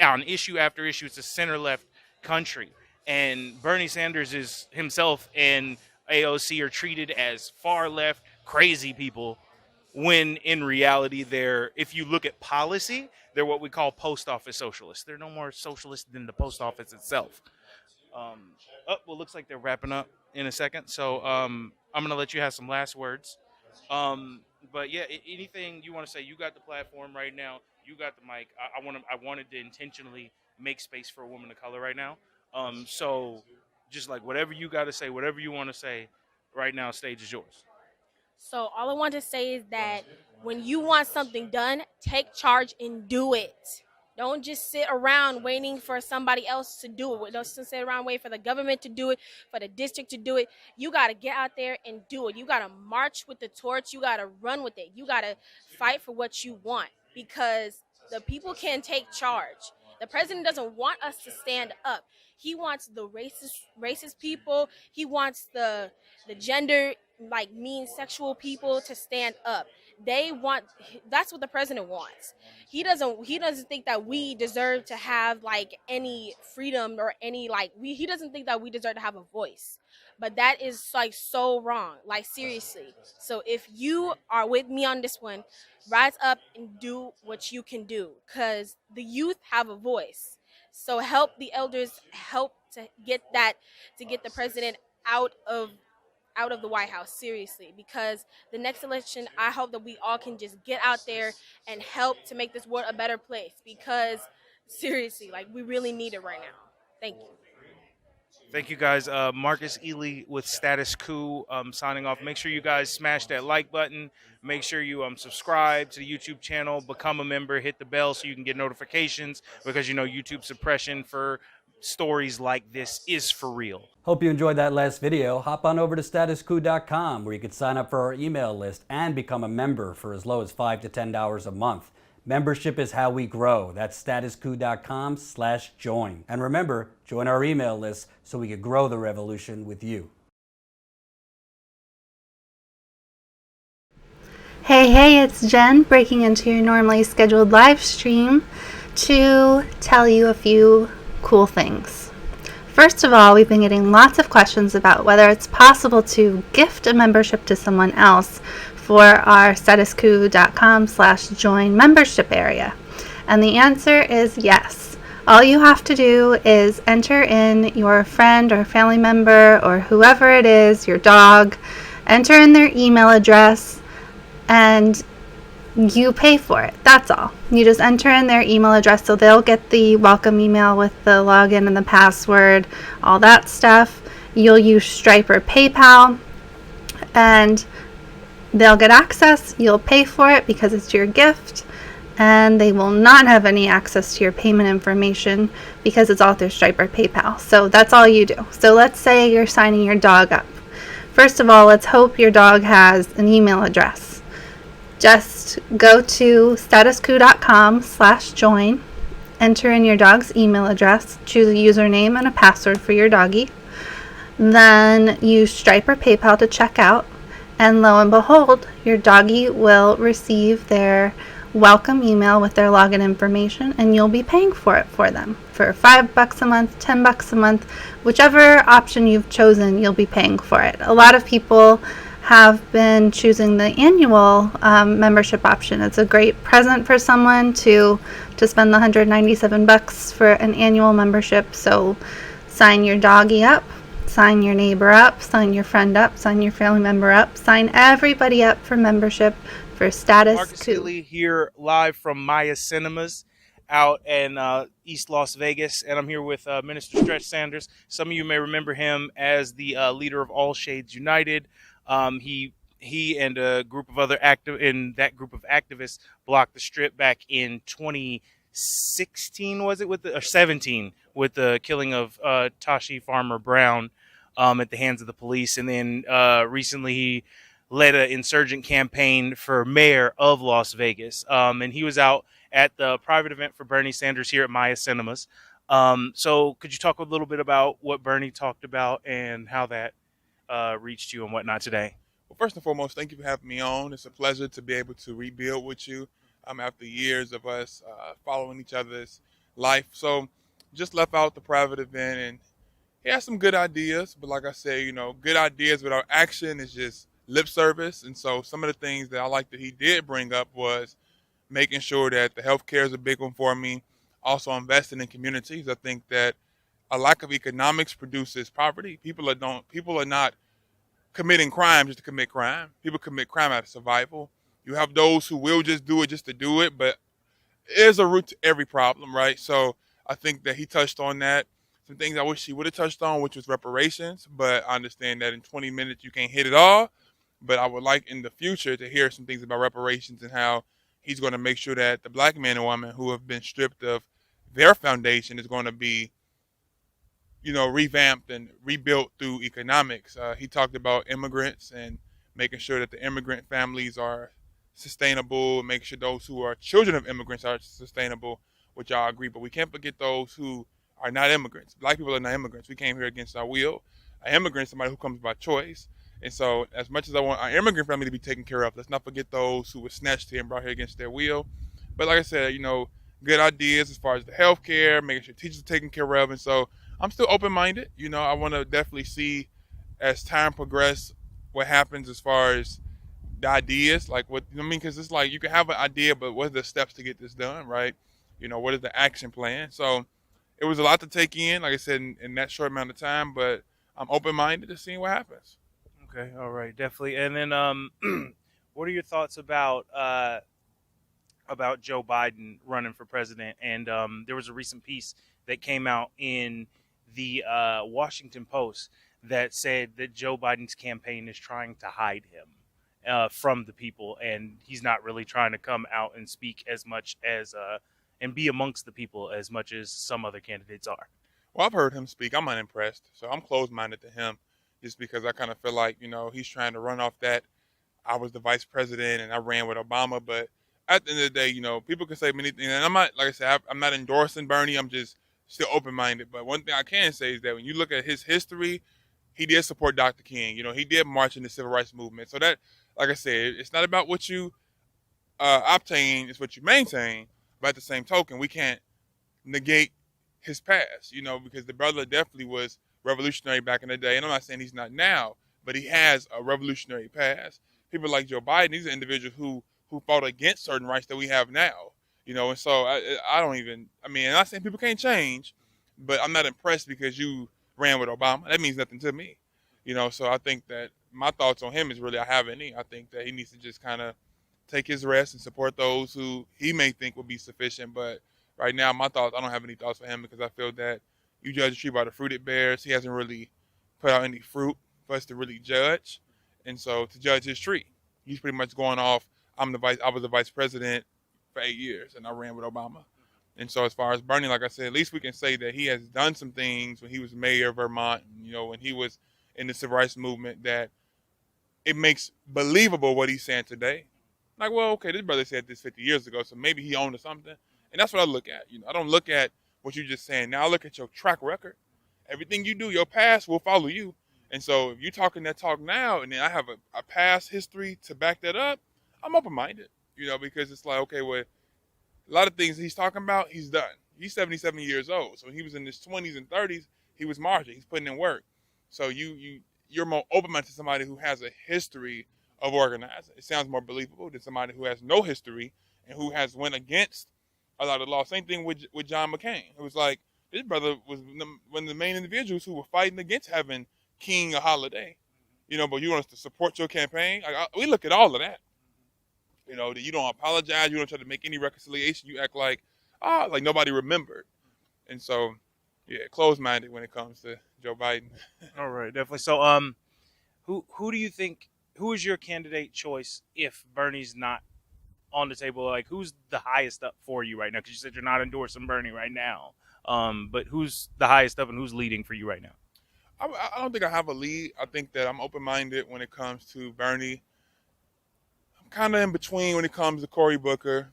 on issue after issue. It's a center left country. And Bernie Sanders is himself and AOC are treated as far left crazy people when in reality if you look at policy, they're what we call post office socialists. They're no more socialist than the post office itself. Well, looks like they're wrapping up in a second, so I'm gonna let you have some last words. But yeah, anything you want to say? You got the platform right now. You got the mic. I wanted to intentionally make space for a woman of color right now. So just whatever you got to say, whatever you want to say, right now, stage is yours. So all I want to say is that when you want something done, take charge and do it. Don't just sit around waiting for somebody else to do it. Don't sit around waiting for the government to do it, for the district to do it. You got to get out there and do it. You got to march with the torch. You got to run with it. You got to fight for what you want, because the people can take charge. The president doesn't want us to stand up. He wants the racist people. He wants the gender, like, mean sexual people to stand up. That's what the president wants. He doesn't think that we deserve to have, like, any freedom or any, like, he doesn't think that we deserve to have a voice. But that is, like, so wrong, like, seriously. So if you are with me on this one, rise up and do what you can do, because the youth have a voice. So help the elders, help to get the president out of the White House, seriously, because the next election, I hope that we all can just get out there and help to make this world a better place, because seriously, like, we really need it right now. Thank you. Thank you, guys. Marquis Ealy with Status Coup signing off. Make sure you guys smash that like button. Make sure you subscribe to the YouTube channel, become a member, hit the bell so you can get notifications, because YouTube suppression for stories like this is for real. Hope you enjoyed that last video. Hop on over to statuscoup.com where you can sign up for our email list and become a member for as low as $5 to $10 a month. Membership is how we grow. That's statuscoup.com/join. And remember, join our email list so we can grow the revolution with you. Hey, it's Jen breaking into your normally scheduled live stream to tell you a few cool things. First of all, we've been getting lots of questions about whether it's possible to gift a membership to someone else for our statuscoup.com/join membership area. And the answer is yes. All you have to do is enter in your friend or family member or whoever it is, your dog, enter in their email address, and you pay for it. That's all. You just enter in their email address, so they'll get the welcome email with the login and the password, all that stuff. You'll use Stripe or PayPal, and they'll get access. You'll pay for it because it's your gift, and they will not have any access to your payment information because it's all through Stripe or PayPal. So that's all you do. So let's say you're signing your dog up. First of all, let's hope your dog has an email address. Just go to statuscoup.com/join, enter in your dog's email address, choose a username and a password for your doggy, then use Stripe or PayPal to check out, and lo and behold, your doggy will receive their welcome email with their login information, and you'll be paying for it for them. For $5 a month, $10 a month, whichever option you've chosen, you'll be paying for it. A lot of people have been choosing the annual membership option. It's a great present for someone to spend the $197 for an annual membership. So sign your doggy up, sign your neighbor up, sign your friend up, sign your family member up, sign everybody up for membership for Status Marquis Coup. Ealy here live from Maya Cinemas out in East Las Vegas, and I'm here with Minister Stretch Sanders. Some of you may remember him as the leader of All Shades United. He and a group of other activists blocked the Strip back in 2016, was it, or 17, with the killing of Tashi Farmer Brown at the hands of the police, and then recently he led an insurgent campaign for mayor of Las Vegas, and he was out at the private event for Bernie Sanders here at Maya Cinemas. So could you talk a little bit about what Bernie talked about and how that reached you and whatnot today? Well, first and foremost, thank you for having me on. It's a pleasure to be able to rebuild with you after years of us following each other's life. So just left out the private event, and he had some good ideas, but like I say, good ideas without action is just lip service. And so some of the things that I like that he did bring up was making sure that the healthcare is a big one for me. Also investing in communities. I think that a lack of economics produces poverty. People are not committing crime just to commit crime. People commit crime out of survival. You have those who will just do it just to do it, but there's a root to every problem, right? So I think that he touched on that. Some things I wish he would have touched on, which was reparations, but I understand that in 20 minutes you can't hit it all. But I would like in the future to hear some things about reparations and how he's going to make sure that the black men and women who have been stripped of their foundation is going to be, revamped and rebuilt through economics. He talked about immigrants and making sure that the immigrant families are sustainable, making sure those who are children of immigrants are sustainable, which I agree. But we can't forget those who are not immigrants. Black people are not immigrants. We came here against our will. An immigrant is somebody who comes by choice. And so as much as I want our immigrant family to be taken care of, let's not forget those who were snatched here and brought here against their will. But like I said, good ideas as far as the healthcare, making sure teachers are taken care of. And so I'm still open-minded. I want to definitely see as time progresses what happens as far as the ideas, like what, because it's like you can have an idea, but what are the steps to get this done, right? What is the action plan? So it was a lot to take in, like I said, in that short amount of time, but I'm open-minded to seeing what happens. Okay, all right, definitely. And then, what are your thoughts about Joe Biden running for president? And there was a recent piece that came out in the Washington Post that said that Joe Biden's campaign is trying to hide him from the people, and he's not really trying to come out and speak as much as and be amongst the people as much as some other candidates are. Well, I've heard him speak. I'm unimpressed, so I'm closed-minded to him, just because I kind of feel like he's trying to run off that I was the vice president and I ran with Obama. But at the end of the day, people can say many things, and I'm not, like I said, I'm not endorsing Bernie. I'm just still open-minded. But one thing I can say is that when you look at his history, he did support Dr. King. He did march in the civil rights movement. So that, like I said, it's not about what you obtain, it's what you maintain. But at the same token, we can't negate his past, because the brother definitely was revolutionary back in the day. And I'm not saying he's not now, but he has a revolutionary past. People like Joe Biden, these are individuals who fought against certain rights that we have now, and so I don't even, I'm not saying people can't change, but I'm not impressed because you ran with Obama. That means nothing to me, so I think that my thoughts on him is really I have any. I think that he needs to just kind of take his rest and support those who he may think will be sufficient. But right now, my thoughts, I don't have any thoughts for him because I feel that you judge a tree by the fruit it bears. He hasn't really put out any fruit for us to really judge. And so to judge his tree, he's pretty much going off, I was the vice president for 8 years and I ran with Obama. And so as far as Bernie, like I said, at least we can say that he has done some things when he was mayor of Vermont, when he was in the civil rights movement, that it makes believable what he's saying today. Like, well, okay, this brother said this 50 years ago, so maybe he owned to something. And that's what I look at. I don't look at what you're just saying. Now I look at your track record. Everything you do, your past will follow you. And so if you're talking that talk now, and then I have a past history to back that up, I'm open-minded, because it's like, okay, well, a lot of things he's talking about, he's done. He's 77 years old. So when he was in his 20s and 30s, he was marching. He's putting in work. So you're more open-minded to somebody who has a history of organizing. It sounds more believable than somebody who has no history and who has went against a lot of law. Same thing with John McCain. It was like, this brother was one of the main individuals who were fighting against having King a holiday. But you want us to support your campaign? We look at all of that. That you don't apologize, you don't try to make any reconciliation, you act like nobody remembered. And so, yeah, closed-minded when it comes to Joe Biden. All right, definitely. So, who do you think, who is your candidate choice if Bernie's not on the table? Like, who's the highest up for you right now? Because you said you're not endorsing Bernie right now. But who's the highest up and who's leading for you right now? I don't think I have a lead. I think that I'm open-minded when it comes to Bernie. I'm kind of in between when it comes to Cory Booker.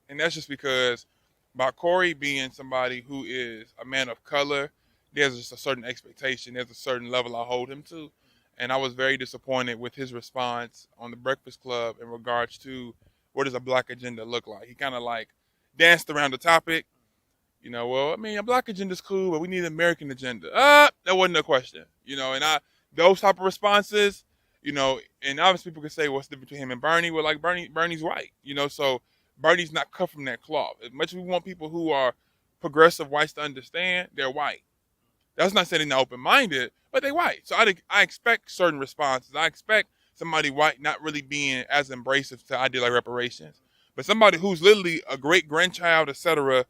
And that's just because by Cory being somebody who is a man of color, there's just a certain expectation. There's a certain level I hold him to. And I was very disappointed with his response on the Breakfast Club in regards to what does a black agenda look like. He kind of like danced around the topic. A black agenda is cool, but we need an American agenda. That wasn't a question. And those type of responses, and obviously people can say, what's the difference between him and Bernie? Well, like Bernie's white, so Bernie's not cut from that cloth. As much as we want people who are progressive whites to understand, they're white. That's not saying they're not open-minded, but they're white. So I expect certain responses. I expect somebody white not really being as embracive to idea like reparations. But somebody who's literally a great-grandchild, etc.,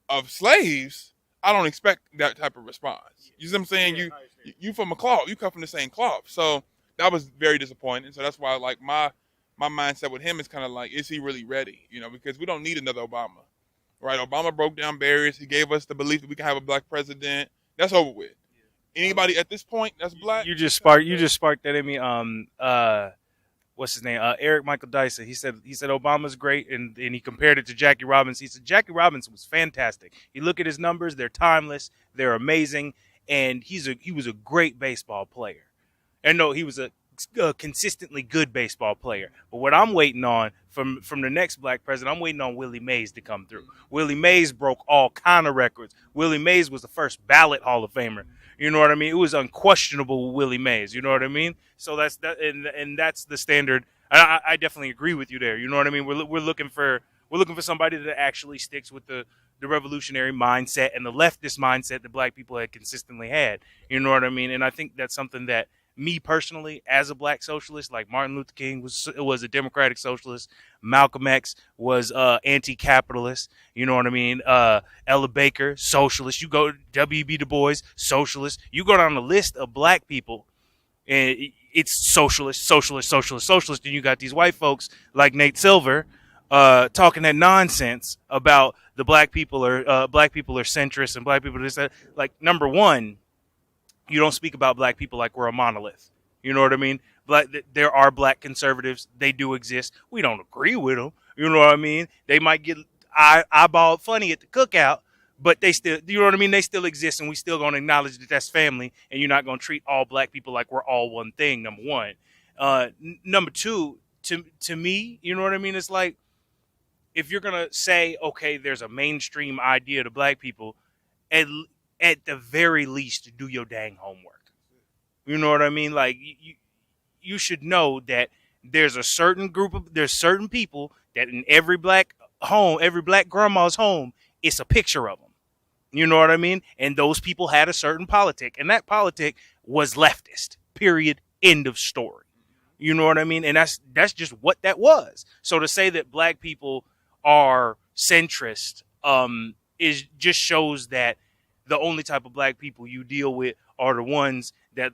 of slaves, I don't expect that type of response. You see what I'm saying? You from a cloth. You come from the same cloth. So that was very disappointing. So that's why, like, my my mindset with him is kind of like, is he really ready? Because we don't need another Obama, right? Obama broke down barriers. He gave us the belief that we can have a black president. That's over with. Anybody at this point that's black? You just sparked that in me. What's his name? Eric Michael Dyson. He said Obama's great, and he compared it to Jackie Robinson. He said Jackie Robinson was fantastic. You look at his numbers; they're timeless, they're amazing, and he was a great baseball player. And no, he was a consistently good baseball player. But what I'm waiting on from the next black president, I'm waiting on Willie Mays to come through. Willie Mays broke all kind of records. Willie Mays was the first ballot Hall of Famer. You know what I mean? It was unquestionable with Willie Mays. You know what I mean? So that's that, and that's the standard. I definitely agree with you there. You know what I mean? We're looking for somebody that actually sticks with the revolutionary mindset and the leftist mindset that black people had consistently had. You know what I mean? And I think that's something that me personally, as a black socialist, like Martin Luther King was a democratic socialist. Malcolm X was anti-capitalist. You know what I mean? Ella Baker, socialist. You go W.B. Du Bois, socialist. You go down the list of black people, and it's socialist, socialist, socialist, socialist. And you got these white folks like Nate Silver talking that nonsense about the black people are centrist and black people are this, that. Like, number one, you don't speak about black people like we're a monolith. You know what I mean? There are black conservatives. They do exist. We don't agree with them. You know what I mean? They might get eyeballed funny at the cookout, but they still, you know what I mean? They still exist, and we still going to acknowledge that that's family, and you're not going to treat all black people like we're all one thing, number one. Number two, to me, you know what I mean? It's like, if you're going to say, okay, there's a mainstream idea to black people, at the very least, do your dang homework. You know what I mean? Like, you should know that there's certain people that in every black home, every black grandma's home, it's a picture of them. You know what I mean? And those people had a certain politic, and that politic was leftist. Period. End of story. You know what I mean? And that's just what that was. So to say that black people are centrist is just shows that the only type of black people you deal with are the ones that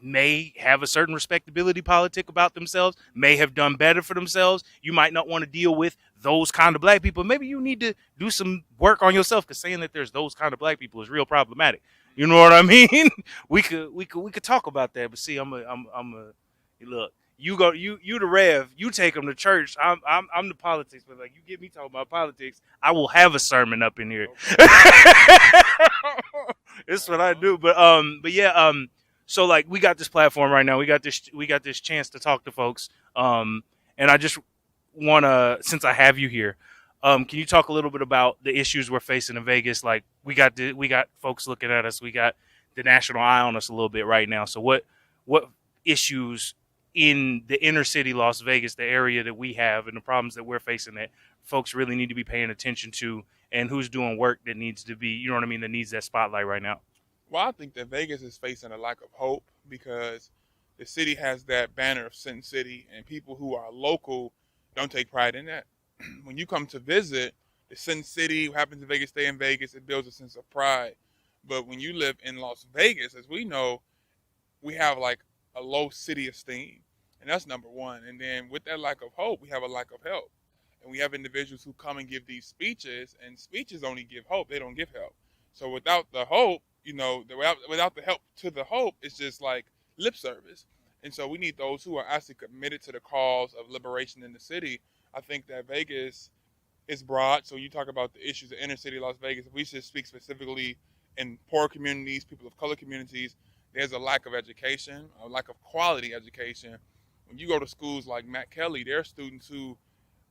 may have a certain respectability politic about themselves, may have done better for themselves. You might not want to deal with those kind of black people. Maybe you need to do some work on yourself, because saying that there's those kind of black people is real problematic. You know what I mean? We could talk about that, but see, look. You the Rev. You take them to church. I'm the politics, but like, you get me talking about politics, I will have a sermon up in here. It's what I do. But yeah. So like, we got this platform right now. We got this chance to talk to folks. And I just wanna, since I have you here, can you talk a little bit about the issues we're facing in Vegas? Like, we got folks looking at us. We got the national eye on us a little bit right now. So what issues in the inner city Las Vegas, the area that we have, and the problems that we're facing that folks really need to be paying attention to, and who's doing work that needs to be, you know what I mean, that needs that spotlight right now? Well, I think that Vegas is facing a lack of hope because the city has that banner of Sin City, and people who are local don't take pride in that. When you come to visit the Sin City, what happens in Vegas, stay in Vegas, it builds a sense of pride. But when you live in Las Vegas, as we know, we have like a low city esteem. And that's number one. And then with that lack of hope, we have a lack of help. And we have individuals who come and give these speeches, and speeches only give hope. They don't give help. So without the hope, without the help to the hope, it's just like lip service. And so we need those who are actually committed to the cause of liberation in the city. I think that Vegas is broad. So you talk about the issues of inner city Las Vegas. If we should speak specifically in poor communities, people of color communities, there's a lack of education, a lack of quality education. When you go to schools like Matt Kelly, there are students who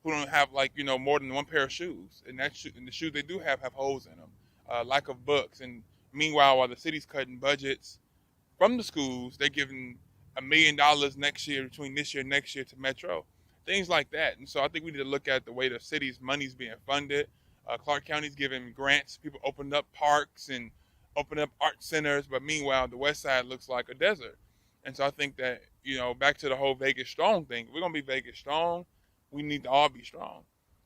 don't have more than one pair of shoes, and and the shoes they do have holes in them. Lack of books, and meanwhile, while the city's cutting budgets from the schools, they're giving $1 million next year, between this year and next year, to Metro, things like that. And so I think we need to look at the way the city's money's being funded. Clark County's giving grants, people opened up parks and opened up art centers, but meanwhile, the West Side looks like a desert. And so I think that, back to the whole Vegas strong thing, if we're going to be Vegas strong, we need to all be strong.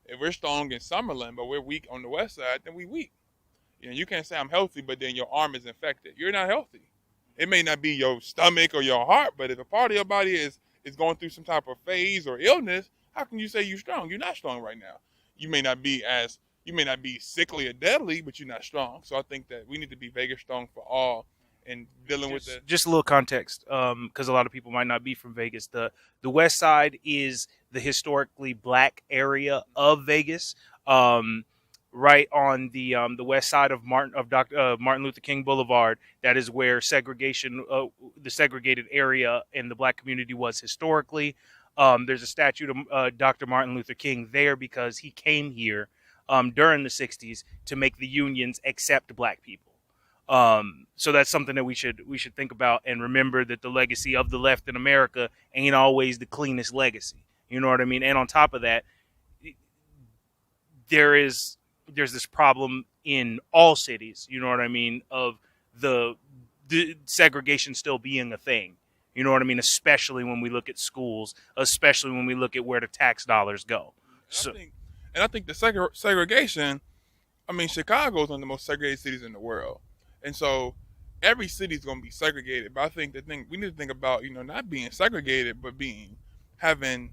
If we're strong in Summerlin, but we're weak on the West Side, then we weak. You can't say I'm healthy, but then your arm is infected. You're not healthy. It may not be your stomach or your heart, but if a part of your body is is going through some type of phase or illness, how can you say you're strong? You're not strong right now. You may not be sickly or deadly, but you're not strong. So I think that we need to be Vegas strong for all and dealing with the. Just a little context, because a lot of people might not be from Vegas. The West Side is the historically black area of Vegas, right on the west side of Martin Luther King Boulevard. That is where segregation, the segregated area in the black community was historically. There's a statue to Dr. Martin Luther King there because he came here during the 60s to make the unions accept black people. So that's something that we should think about and remember, that the legacy of the left in America ain't always the cleanest legacy. You know what I mean? And on top of that, there's this problem in all cities, you know what I mean, of the segregation still being a thing. You know what I mean? Especially when we look at schools, especially when we look at where the tax dollars go. I think the segregation, I mean, Chicago is one of the most segregated cities in the world. And so every city is going to be segregated. But I think we need to think about, not being segregated, but having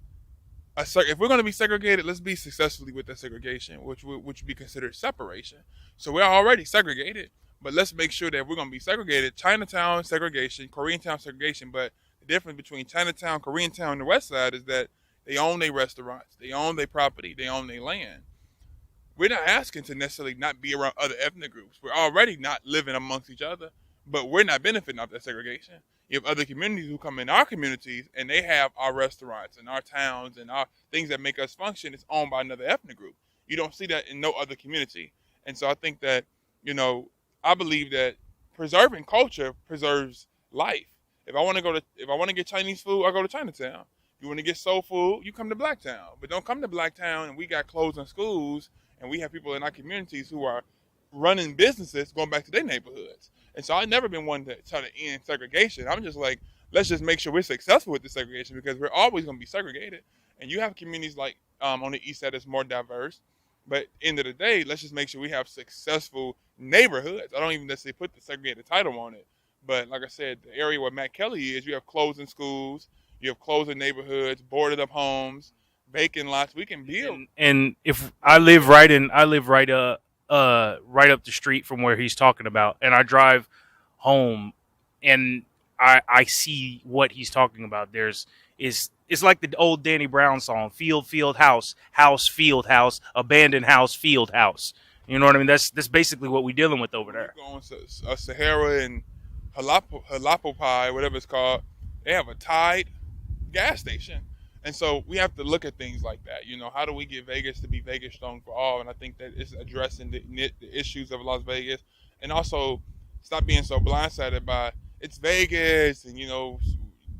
if we're going to be segregated, let's be successfully with the segregation, which would be considered separation. So we're already segregated, but let's make sure that if we're going to be segregated, Chinatown segregation, Koreatown segregation. But the difference between Chinatown, Koreatown, and the West Side is that they own their restaurants, they own their property, they own their land. We're not asking to necessarily not be around other ethnic groups. We're already not living amongst each other, but we're not benefiting off that segregation. You have other communities who come in our communities and they have our restaurants and our towns and our things that make us function. It's owned by another ethnic group. You don't see that in no other community. And so I think that, I believe that preserving culture preserves life. If I want to get Chinese food, I go to Chinatown. If you want to get soul food, you come to Blacktown. But don't come to Blacktown and we got closing schools and we have people in our communities who are running businesses going back to their neighborhoods. And so I've never been one to try to end segregation. I'm just like, let's just make sure we're successful with the segregation, because we're always going to be segregated. And you have communities like on the east side that's more diverse. But end of the day, let's just make sure we have successful neighborhoods. I don't even necessarily put the segregated title on it. But like I said, the area where Matt Kelly is, you have closing schools, you have closing neighborhoods, boarded up homes, vacant lots. We can build. And if I live right up the street from where he's talking about, and I drive home and I see what he's talking about. It's like the old Danny Brown song, field, house, field, house, abandoned house, field, house. You know what I mean? That's basically what we're dealing with over there. Going to Sahara and Halapopai, whatever it's called, they have a Tide gas station. And so we have to look at things like that. How do we get Vegas to be Vegas strong for all? And I think that it's addressing the issues of Las Vegas, and also stop being so blindsided by it's Vegas and,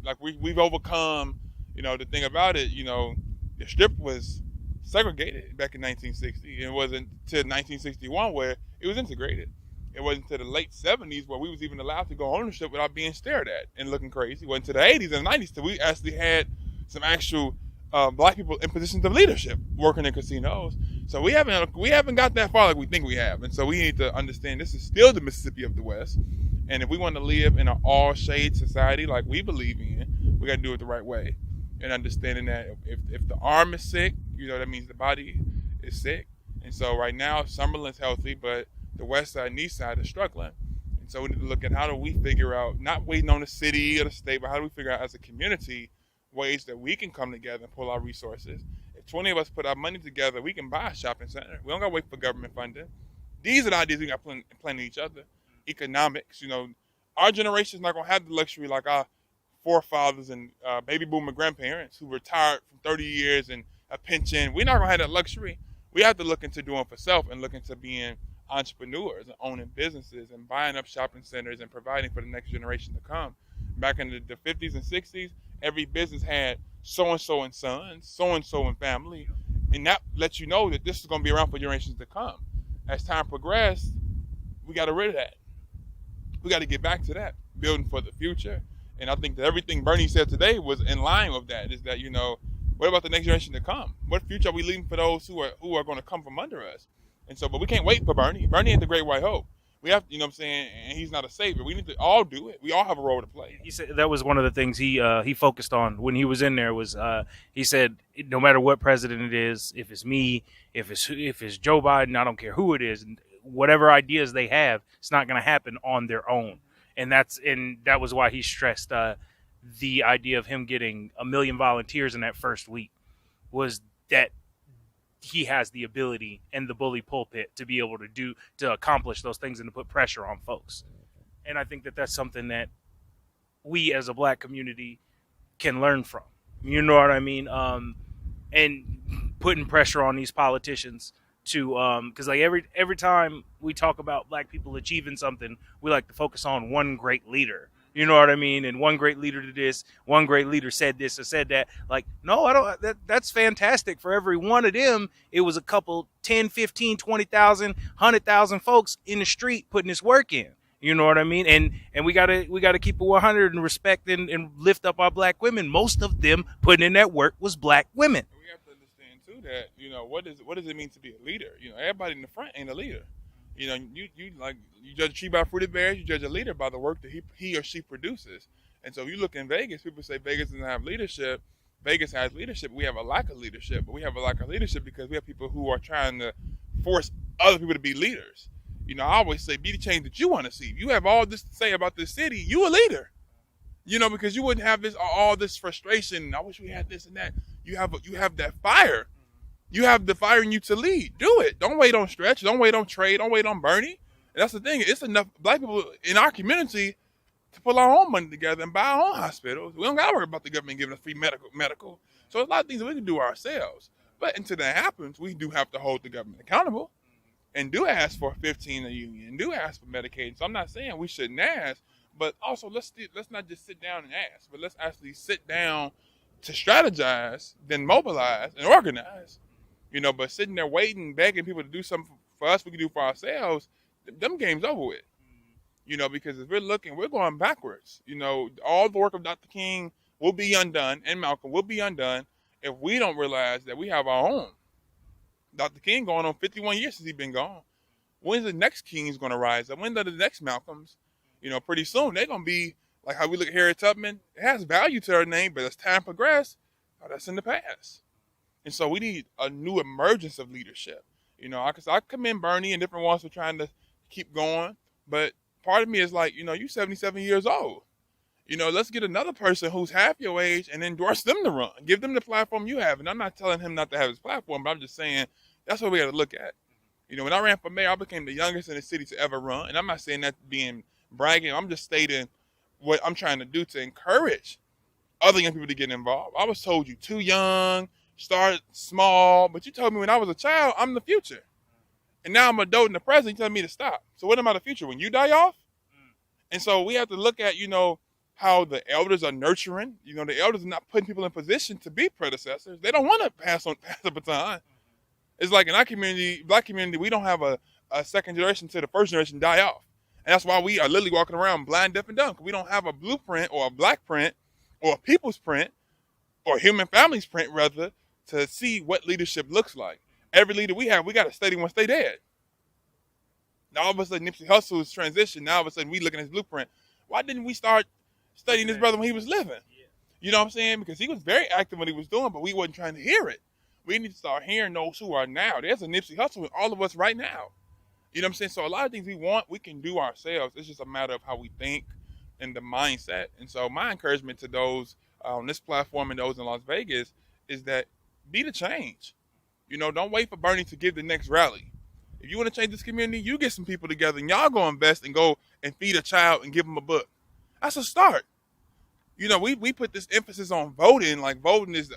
like we've overcome, the thing about it, the Strip was segregated back in 1960. It wasn't until 1961 where it was integrated. It wasn't until the late 70s where we was even allowed to go on the Strip without being stared at and looking crazy. It wasn't until the 80s and 90s till we actually had some actual black people in positions of leadership working in casinos. So we haven't got that far like we think we have. And so we need to understand this is still the Mississippi of the West. And if we want to live in an all-shade society like we believe in, we got to do it the right way. And understanding that if the arm is sick, that means the body is sick. And so right now, Summerlin's healthy, but the West Side and East Side is struggling. And so we need to look at how do we figure out, not waiting on the city or the state, but how do we figure out as a community ways that we can come together and pull our resources. If 20 of us put our money together, we can buy a shopping center. We don't got to wait for government funding. These are the ideas we got planning each other. Economics, our generation is not going to have the luxury like our forefathers and baby boomer grandparents who retired from 30 years and a pension. We're not going to have that luxury. We have to look into doing for self and look into being entrepreneurs and owning businesses and buying up shopping centers and providing for the next generation to come. Back in the 50s and 60s, every business had so-and-so and sons, so-and-so and family. And that lets you know that this is going to be around for generations to come. As time progressed, we got rid of that. We got to get back to that, building for the future. And I think that everything Bernie said today was in line with that, is that, what about the next generation to come? What future are we leaving for those who are going to come from under us? And so, but we can't wait for Bernie. Bernie ain't the great white hope. We have, you know what I'm saying, and he's not a savior. We need to all do it. We all have a role to play. He said that was one of the things he focused on when he was in there. Was he said no matter what president it is, if it's me, if it's Joe Biden, I don't care who it is, and whatever ideas they have, it's not going to happen on their own. And that was why he stressed the idea of him getting 1 million volunteers in that first week, was that he has the ability and the bully pulpit to be able to accomplish those things and to put pressure on folks. And I think that that's something that we as a black community can learn from. You know what I mean? And putting pressure on these politicians to, because like every time we talk about black people achieving something, we like to focus on one great leader. You know what I mean? And one great leader did this, one great leader said this or said that. Like, no, I don't. That's fantastic. For every one of them, it was a couple 10, 15, 20,000, 100,000 folks in the street putting this work in. You know what I mean? And we gotta keep it 100 and respect and lift up our black women. Most of them putting in that work was black women. We have to understand too that, you know, what does it mean to be a leader? You know, everybody in the front ain't a leader. You know, you judge a tree by fruited berries, you judge a leader by the work that he or she produces. And so if you look in Vegas, people say Vegas doesn't have leadership. Vegas has leadership. We have a lack of leadership, but we have a lack of leadership because we have people who are trying to force other people to be leaders. You know, I always say, be the change that you want to see. If you have all this to say about this city, you a leader. You know, because you wouldn't have all this frustration. I wish we had this and that. You have that fire. You have the fire in you to lead. Do it. Don't wait on Stretch. Don't wait on Trey. Don't wait on Bernie. And that's the thing. It's enough black people in our community to pull our own money together and buy our own hospitals. We don't got to worry about the government giving us free medical. So there's a lot of things that we can do ourselves. But until that happens, we do have to hold the government accountable and do ask for 15 a union and do ask for Medicaid. So I'm not saying we shouldn't ask, but also let's not just sit down and ask, but let's actually sit down to strategize, then mobilize and organize. You know, but sitting there waiting, begging people to do something for us we can do for ourselves, them games over with. You know, because if we're looking, we're going backwards. You know, all the work of Dr. King will be undone and Malcolm will be undone if we don't realize that we have our own. Dr. King going on 51 years since he's been gone. When's the next King's going to rise up? When are the next Malcolms? You know, pretty soon they're going to be like how we look at Harriet Tubman. It has value to her name, but as time progresses, that's in the past. And so we need a new emergence of leadership. You know, I commend Bernie and different ones for trying to keep going, but part of me is like, you know, you're 77 years old. You know, let's get another person who's half your age and endorse them to run. Give them the platform you have. And I'm not telling him not to have his platform, but I'm just saying that's what we got to look at. You know, when I ran for mayor, I became the youngest in the city to ever run. And I'm not saying that being bragging. I'm just stating what I'm trying to do to encourage other young people to get involved. I was told you too young, start small, but you told me when I was a child, I'm the future. And now I'm adult and the president, you telling me to stop. So what am I the future? When you die off? And so we have to look at, you know, how the elders are nurturing. You know, the elders are not putting people in position to be predecessors. They don't want to pass the baton. It's like in our community, black community, we don't have a second generation to the first generation die off. And that's why we are literally walking around blind, deaf, and dumb. Because we don't have a blueprint or a black print or a people's print or human families print, rather, to see what leadership looks like. Every leader we have, we got to study once they dead. Now all of a sudden Nipsey Hussle's transition, now all of a sudden we looking at his blueprint. Why didn't we start studying his brother when he was living? You know what I'm saying? Because he was very active when he was doing, but we wasn't trying to hear it. We need to start hearing those who are now. There's a Nipsey Hussle with all of us right now. You know what I'm saying? So a lot of things we want, we can do ourselves. It's just a matter of how we think and the mindset. And so my encouragement to those on this platform and those in Las Vegas is that be the change. You know, don't wait for Bernie to give the next rally. If you want to change this community, you get some people together and y'all go invest and go and feed a child and give them a book. That's a start. You know, we put this emphasis on voting, like voting is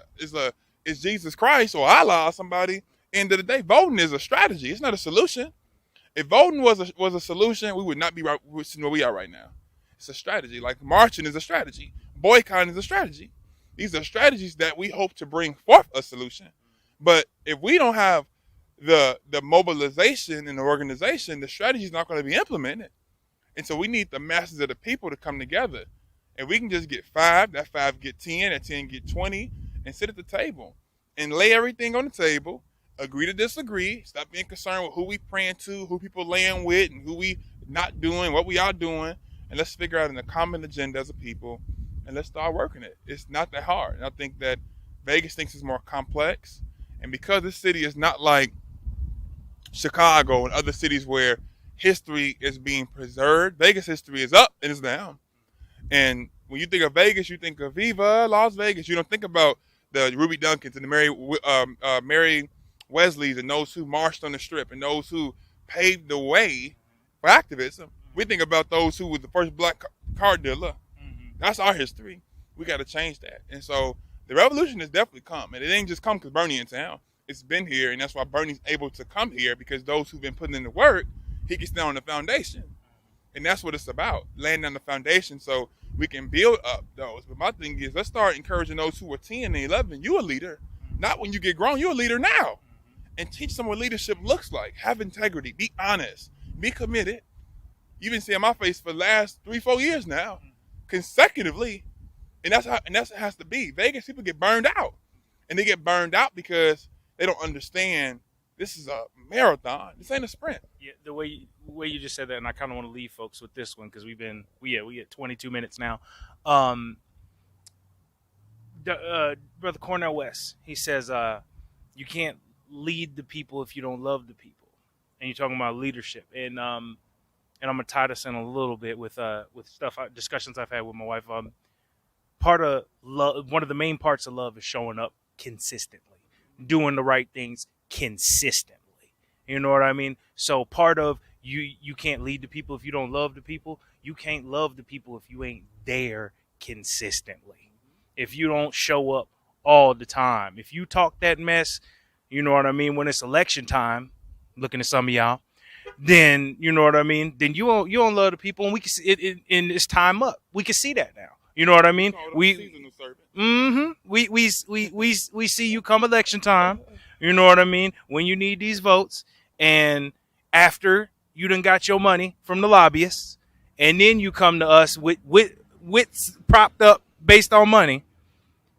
Jesus Christ or Allah or somebody. End of the day, voting is a strategy. It's not a solution. If voting was a solution, we would not be right where we are right now. It's a strategy. Like marching is a strategy. Boycotting is a strategy. These are strategies that we hope to bring forth a solution. But if we don't have the mobilization and the organization, the strategy is not going to be implemented. And so we need the masses of the people to come together. And we can just get 5, that 5 get 10, that 10 get 20, and sit at the table and lay everything on the table, agree to disagree, stop being concerned with who we praying to, who people laying with, and who we not doing, what we are doing, and let's figure out a common agenda as a people, and let's start working it. It's not that hard. And I think that Vegas thinks it's more complex, and because this city is not like Chicago and other cities where history is being preserved, Vegas history is up and it's down. And when you think of Vegas, you think of Viva Las Vegas. You don't think about the Ruby Duncans and the Mary Wesleys and those who marched on the Strip and those who paved the way for activism. We think about those who were the first black car dealer. That's our history. We got to change that. And so the revolution has definitely come. And it ain't just come because Bernie in town. It's been here, and that's why Bernie's able to come here, because those who've been putting in the work, he can stand on the foundation. And that's what it's about, laying down the foundation so we can build up those. But my thing is, let's start encouraging those who are 10 and 11. You're a leader. Not when you get grown, you're a leader now. And teach them what leadership looks like. Have integrity. Be honest. Be committed. You've been seeing my face for the last 3-4 years now, consecutively. And that's how it has to be. Vegas people get burned out. And they get burned out because they don't understand this is a marathon. This ain't a sprint. Yeah, the way you just said that, and I kind of want to leave folks with this one because we get 22 minutes now. Brother Cornel West, he says, you can't lead the people if you don't love the people. And you're talking about leadership, and I'm gonna tie this in a little bit with discussions I've had with my wife. Part of love, one of the main parts of love, is showing up consistently, doing the right things consistently. You know what I mean? So part of you can't lead the people if you don't love the people. You can't love the people if you ain't there consistently. If you don't show up all the time. If you talk that mess, you know what I mean, when it's election time, looking at some of y'all, then you know what I mean, then you don't love the people, and we can see it, and it's time up. We can see that now. You know what I mean? We see you come election time. You know what I mean? When you need these votes, and after you done got your money from the lobbyists, and then you come to us with propped up based on money,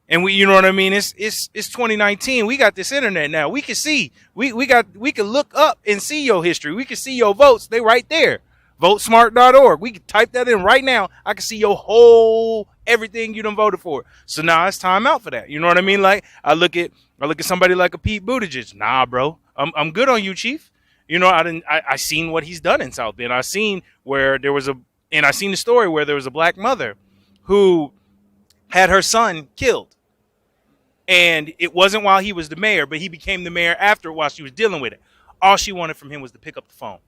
and you know what I mean? It's 2019. We got this internet now. We can see. We can look up and see your history. We can see your votes. They right there. Votesmart.org. We can type that in right now. I can see your whole everything you done voted for. So now it's time out for that. You know what I mean? Like I look at somebody like a Pete Buttigieg. Nah, bro, I'm good on you, Chief. You know, I seen what he's done in South Bend. I seen where I seen the story where there was a black mother who had her son killed. And it wasn't while he was the mayor, but he became the mayor after while she was dealing with it. All she wanted from him was to pick up the phone.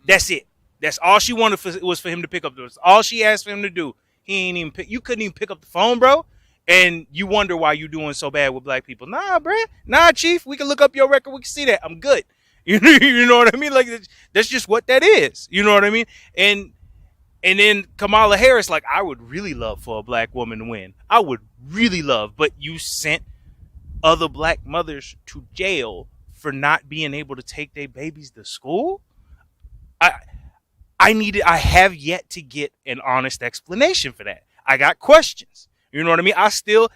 That's it. That's all she wanted was for him to pick up the phone. All she asked for him to do. You couldn't even pick up the phone, bro. And you wonder why you're doing so bad with black people. Nah, bro. Nah, Chief. We can look up your record. We can see that. I'm good. You know what I mean? Like, that's just what that is. You know what I mean? And then Kamala Harris, like, I would really love for a black woman to win. I would really love. But you sent other black mothers to jail for not being able to take their babies to school? I have yet to get an honest explanation for that. I got questions. You know what I mean? I still,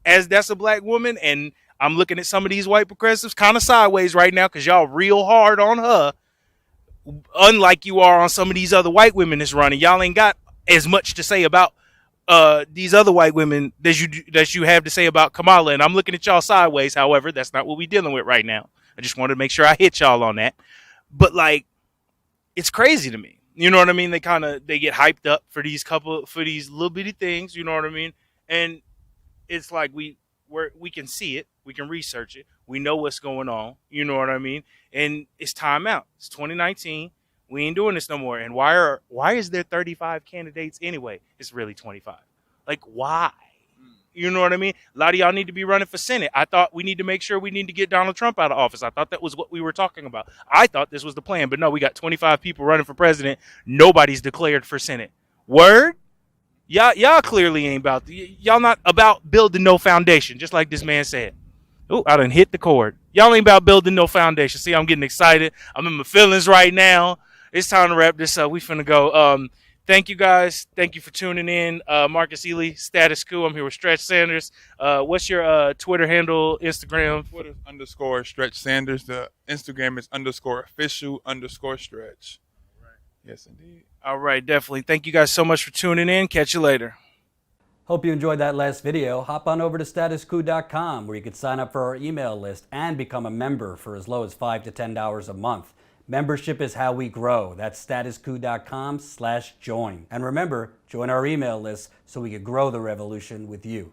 as that's a black woman, and I'm looking at some of these white progressives kind of sideways right now because y'all real hard on her, unlike you are on some of these other white women that's running. Y'all ain't got as much to say about these other white women that you have to say about Kamala, and I'm looking at y'all sideways. However, that's not what we're dealing with right now. I just wanted to make sure I hit y'all on that. But like, it's crazy to me. You know what I mean? They get hyped up for these little bitty things. You know what I mean? And it's like we can see it, we can research it, we know what's going on. You know what I mean? And it's time out. It's 2019. We ain't doing this no more. And why is there 35 candidates anyway? It's really 25. Like, why? You know what I mean? A lot of y'all need to be running for Senate. I thought we need to make sure we need to get Donald Trump out of office. I thought that was what we were talking about. I thought this was the plan. But no, we got 25 people running for president. Nobody's declared for Senate. Word? Y'all clearly ain't y'all not about building no foundation, just like this man said. Oh, I done hit the cord. Y'all ain't about building no foundation. See, I'm getting excited. I'm in my feelings right now. It's time to wrap this up. We finna go. Thank you guys. Thank you for tuning in. Marquis Ealy, Status Coup. I'm here with Stretch Sanders. What's your Twitter handle, Instagram? Twitter _Stretch Sanders. The Instagram is _official_Stretch. Right. Yes, indeed. All right, definitely. Thank you guys so much for tuning in. Catch you later. Hope you enjoyed that last video. Hop on over to statuscoup.com where you can sign up for our email list and become a member for as low as $5 to $10 a month. Membership is how we grow. That's statuscoup.com/join. And remember, join our email list so we can grow the revolution with you.